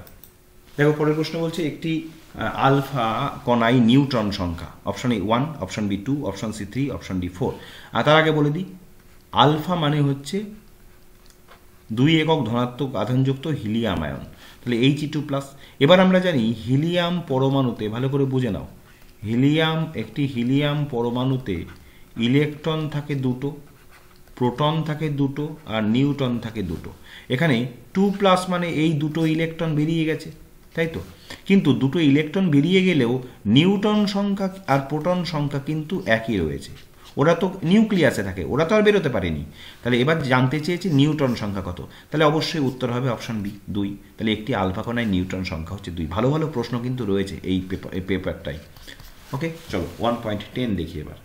A: দেখো পরের প্রশ্ন বলছে একটি আলফা কণায় নিউট্রন সংখ্যা, option A 1, option B 2, option C 3, option D 4। আর তার আগে বলে দিই, আলফা মানে হচ্ছে 2 একক ধনাত্মক আধানযুক্ত হিলিয়াম আয়ন, তাহলে He2+। এবার আমরা জানি হিলিয়াম পরমাণুতে, ভালো করে বুঝে নাও, একটি হিলিয়াম পরমাণুতে ইলেকট্রন থাকে 2টো, প্রোটন থাকে 2টো, আর নিউট্রন থাকে 2টো। এখানে 2+ মানে এই 2টো ইলেকট্রন বেরিয়ে গেছে, তাই তো? কিন্তু 2টো ইলেকট্রন বেরিয়ে গেলেও নিউট্রন সংখ্যা আর প্রোটন সংখ্যা কিন্তু একই রয়েছে। ওরা তো নিউক্লিয়াসে থাকে, ওরা তো আর বেরোতে পারেনি। তাহলে এবার জানতে চেয়েছে নিউট্রন সংখ্যা কত, তাহলে অবশ্যই উত্তর হবে অপশন বি 2। তাহলে একটি আলফা কণায় নিউট্রন সংখ্যা হচ্ছে 2। ভালো ভালো প্রশ্ন কিন্তু রয়েছে এই পেপারটাই। ওকে, চলো 1.10 দেখি এবার।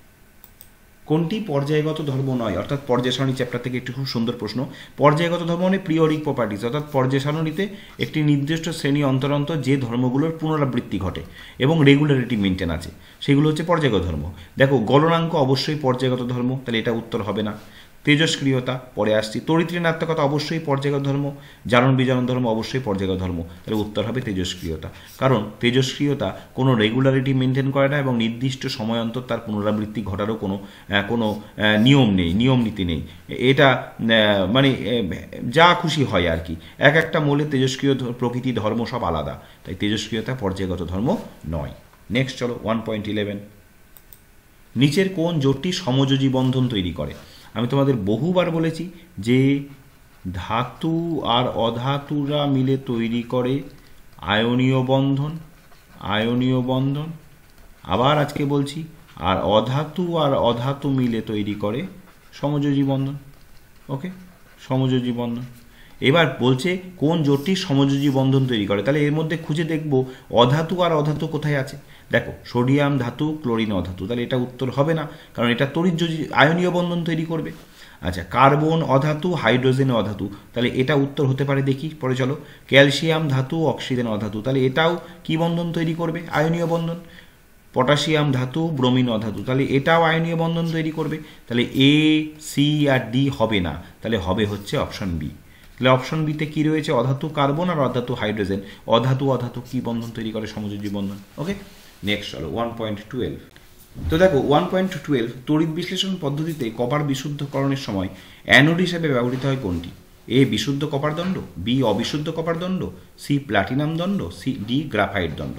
A: কোনটি পর্যায়গত ধর্ম নয়? অর্থাৎ পর্যায় সারণী চ্যাপ্টার থেকে একটি খুব সুন্দর প্রশ্ন। পর্যায়গত ধর্ম মানে পিরিয়ডিক প্রপার্টিজ, অর্থাৎ পর্যায় সারণীতে একটি নির্দিষ্ট শ্রেণী অন্তর অন্তর যে ধর্মগুলোর পুনরাবৃত্তি ঘটে এবং রেগুলারিটি মেনটেন আছে, সেগুলো হচ্ছে পর্যায়গত ধর্ম। দেখো গলনাঙ্ক অবশ্যই পর্যায়গত ধর্ম, তাহলে এটা উত্তর হবে না। তেজস্ক্রিয়তা পরে আসছি, তড়িৎ ঋণাত্মকতা অবশ্যই পর্যায়গত ধর্ম, জারণ বিজারণ ধর্ম অবশ্যই পর্যায়গত ধর্ম, তাহলে উত্তর হবে তেজস্ক্রিয়তা। কারণ তেজস্ক্রিয়তা কোনো রেগুলারিটি মেনটেন করে না এবং নির্দিষ্ট সময় অন্তর তার পুনরাবৃত্তি ঘটারও কোনো নিয়ম নেই, নিয়ম নীতি নেই। এটা মানে যা খুশি হয় আর কি, একটা মৌলের তেজস্ক্রিয় প্রকৃতি, ধর্ম সব আলাদা, তাই তেজস্ক্রিয়তা পর্যায়গত ধর্ম নয়। নেক্সট চলো 1.11। নিচের কোন জোটটি সমযোজী বন্ধন তৈরি করে? আমি তোমাদের বহুবার বলেছি যে ধাতু আর অধাতুরা মিলে তৈরি করে আয়নীয় বন্ধন, আয়নীয় বন্ধন। আবার আজকে বলছি, আর অধাতু আর অধাতু মিলে তৈরি করে সমযোজী বন্ধন। ওকে, সমযোজী বন্ধন। এবার বলছে কোন জোটটি সমযোজী বন্ধন তৈরি করে, তাহলে এর মধ্যে খুঁজে দেখব অধাতু আর অধাতু কোথায় আছে। দেখো সোডিয়াম ধাতু, ক্লোরিন অধাতু, তাহলে এটা উত্তর হবে না, কারণ এটা তড়িৎযোজী আয়নীয় বন্ধন তৈরি করবে। আচ্ছা, কার্বন অধাতু, হাইড্রোজেন অধাতু, তাহলে এটা উত্তর হতে পারে, দেখি পরে চলো। ক্যালসিয়াম ধাতু, অক্সিজেন অধাতু, তাহলে এটাও কি বন্ধন তৈরি করবে? আয়নীয় বন্ধন। পটাশিয়াম ধাতু, ব্রোমিন অধাতু, তাহলে এটাও আয়নীয় বন্ধন তৈরি করবে। তাহলে এ, সি আর ডি হবে না, তাহলে হবে হচ্ছে অপশন বি। তাহলে অপশন বিতে কি রয়েছে? অধাতু কার্বন আর অধাতু হাইড্রোজেন। অধাতু অধাতু কি বন্ধন তৈরি করে? সমযোজী বন্ধন। ওকে, নেক্সট চলো 1.12। তো দেখো 1.12, তড়িৎ বিশ্লেষণ পদ্ধতিতে কপার বিশুদ্ধকরণের সময় অ্যানোড হিসেবে ব্যবহৃত হয় কোনটি? এ বিশুদ্ধ কপার দণ্ড, বি অবিশুদ্ধ কপার দণ্ড, সি প্লাটিনাম দণ্ড, সি ডি গ্রাফাইট দণ্ড।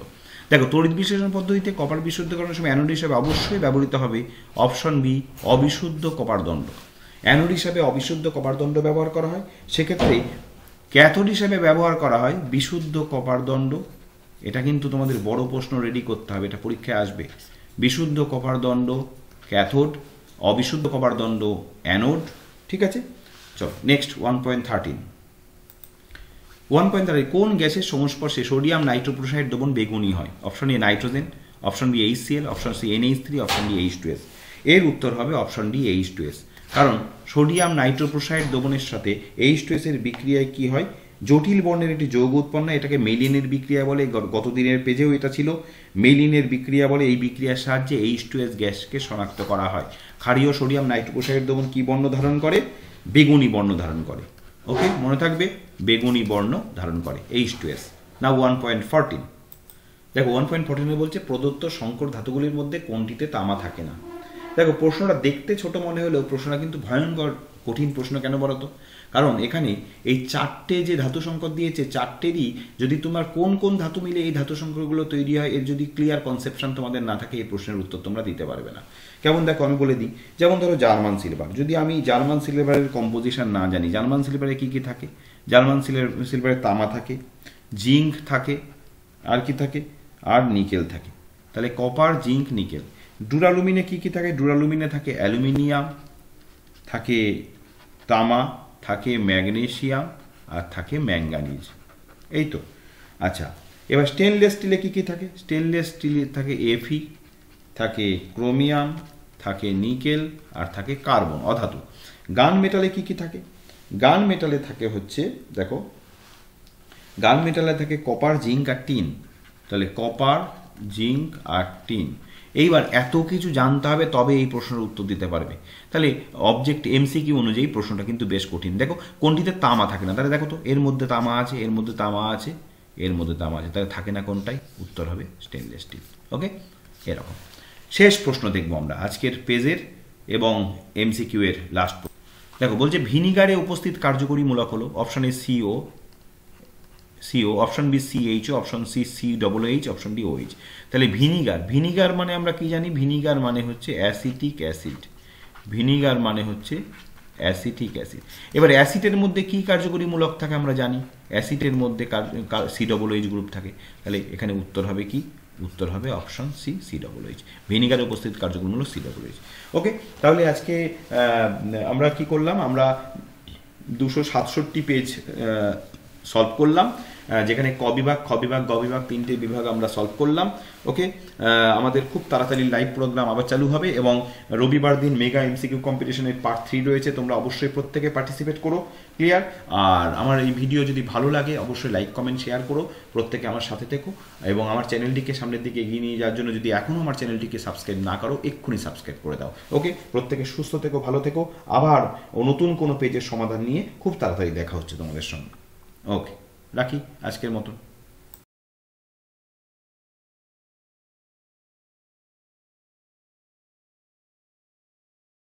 A: দেখো তড়িৎ বিশ্লেষণ পদ্ধতিতে কপার বিশুদ্ধকরণের সময় অ্যানোড হিসেবে অবশ্যই ব্যবহৃত হবে অপশন বি অবিশুদ্ধ কপার দণ্ড। অ্যানোড হিসাবে অবিশুদ্ধ কপার দণ্ড ব্যবহার করা হয়। সেক্ষেত্রে ক্যাথোড হিসেবে ব্যবহার করা হয় বিশুদ্ধ কপার দণ্ড। এটা কিন্তু তোমাদের বড় প্রশ্ন রেডি করতে হবে, এটা পরীক্ষায় আসবে। বিশুদ্ধ কপার দণ্ড ক্যাথোড, অবিশুদ্ধ কপার দণ্ড অ্যানোড। ঠিক আছে, চলো নেক্সট 1.13। 1.13 কোন গ্যাসের সংস্পর্শে সোডিয়াম নাইট্রোপ্রোসাইড দ্রবণ বেগুনি হয়? Option A nitrogen, option B HCl, option C NH3, option D H2S। এর উত্তর হবে অপশন ডি H2S। কারণ সোডিয়াম নাইট্রোপ্রোসাইড দ্রবণের সাথে H2S এর বিক্রিয়ায় কি হয়? জটিল বর্ণের একটি যৌগ উৎপন্ন, এটাকে মেলিনের বিক্রিয়া বলে। গত দিনের পেজেও এটা ছিল, মেলিনের বিক্রিয়া বলে। এই বিক্রিয়ার সাহায্যে H2S গ্যাসকে শনাক্ত করা হয়। ক্ষারীয় সোডিয়াম নাইট্রোপ্রোসাইড দ্রবণ কি বর্ণ ধারণ করে? বেগুনি বর্ণ ধারণ করে। ওকে, মনে থাকবে, বেগুনি বর্ণ ধারণ করে H2S। নাও 1.14। দেখো 1.14 বলছে প্রদত্ত সংকর ধাতুগুলির মধ্যে কোনটিতে তামা থাকে না? দেখো প্রশ্নটা দেখতে ছোট মনে হলেও প্রশ্নটা কিন্তু ভয়ঙ্কর কঠিন প্রশ্ন। কেন বলো তো? কারণ এখানে এই 4টে যে ধাতু সংকর দিয়েছে, 4টেরই যদি তোমার কোন কোন ধাতু মিলে এই ধাতু সংকরগুলো তৈরি হয়, এর যদি ক্লিয়ার কনসেপশন তোমাদের না থাকে, এই প্রশ্নের উত্তর তোমরা দিতে পারবে না। কেমন দেখো আমি বলে দিই, যেমন ধরো জার্মান সিলভার, যদি আমি জার্মান সিলভারের কম্পোজিশন না জানি, জার্মান সিলভারে কি কি থাকে? জার্মান সিলভারে তামা থাকে, জিঙ্ক থাকে, আর কি থাকে? আর নিকেল থাকে। তাহলে কপার, জিঙ্ক, নিকেল। ডুরালুমিনে কি কি থাকে? ডুরালুমিনে থাকে অ্যালুমিনিয়াম, থাকে তামা, থাকে ম্যাগনেসিয়াম, আর থাকে ম্যাঙ্গানিজ। এই তো। আচ্ছা, এবার স্টেনলেস স্টিলে কি কি থাকে? স্টেনলেস স্টিলে থাকে Fe, থাকে ক্রোমিয়াম, থাকে নিকেল, আর থাকে কার্বন অধাতু। গান মেটালে কি কি থাকে? গান মেটালে থাকে হচ্ছে দেখো, গান মেটালে থাকে কপার, জিঙ্ক আর টিন। তাহলে কপার, জিঙ্ক আর টিন। এইবার এত কিছু জানতে হবে তবে এই প্রশ্নের উত্তর দিতে পারবে। তাহলে অবজেক্ট এমসিকিউ অনুযায়ী প্রশ্নটা কিন্তু বেশ কঠিন। দেখো কোনটিতে তামা থাকে না, তাহলে দেখো তো এর মধ্যে তামা আছে, এর মধ্যে তামা আছে, এর মধ্যে তামা আছে, তাহলে থাকে না কোনটাই? উত্তর হবে স্টেনলেস স্টিল। ওকে, এরকম। শেষ প্রশ্ন দেখবো আমরা আজকের পেজের এবং এমসিকিউ এর লাস্ট। দেখো বলছে ভিনিগারে উপস্থিত কার্যকরী মূলক হলো, option A C O, option B C H O, option C COOH, option D OH। তাহলে ভিনিগার, ভিনিগার মানে আমরা কি জানি? ভিনিগার মানে হচ্ছে অ্যাসিটিক অ্যাসিড। ভিনিগার মানে হচ্ছে অ্যাসিটিক অ্যাসিড। এবার অ্যাসিডের মধ্যে কি কার্যকরী মূলক থাকে আমরা জানি, অ্যাসিডের মধ্যে COOH গ্রুপ থাকে। তাহলে এখানে উত্তর হবে কি? উত্তর হবে অপশন সি COOH। ভিনিগারে উপস্থিত কার্যকরী মূলক COOH। ওকে, তাহলে আজকে আমরা কি করলাম? আমরা 267 পেজ সলভ করলাম, যেখানে ক বিভাগ, খ বিভাগ, গ বিভাগ, তিনটে বিভাগ আমরা সলভ করলাম। ওকে, আমাদের খুব তাড়াতাড়ি লাইভ প্রোগ্রাম আবার চালু হবে এবং রবিবার দিন মেগা এমসিকিউ কম্পিটিশনের পার্ট 3 রয়েছে, তোমরা অবশ্যই প্রত্যেকে পার্টিসিপেট করো। ক্লিয়ার? আর আমার এই ভিডিও যদি ভালো লাগে অবশ্যই লাইক, কমেন্ট, শেয়ার করো, প্রত্যেকে আমার সাথে থেকো এবং আমার চ্যানেলটিকে সামনের দিকে এগিয়ে নিয়ে যাওয়ার জন্য যদি এখনও আমার চ্যানেলটিকে সাবস্ক্রাইব না করো এক্ষুনি সাবস্ক্রাইব করে দাও। ওকে, প্রত্যেকে সুস্থ থেকো, ভালো থেকো। আবার নতুন কোনো পেজের সমাধান নিয়ে খুব তাড়াতাড়ি দেখা হচ্ছে তোমাদের সঙ্গে। ওকে, রাখি আজকের মতন।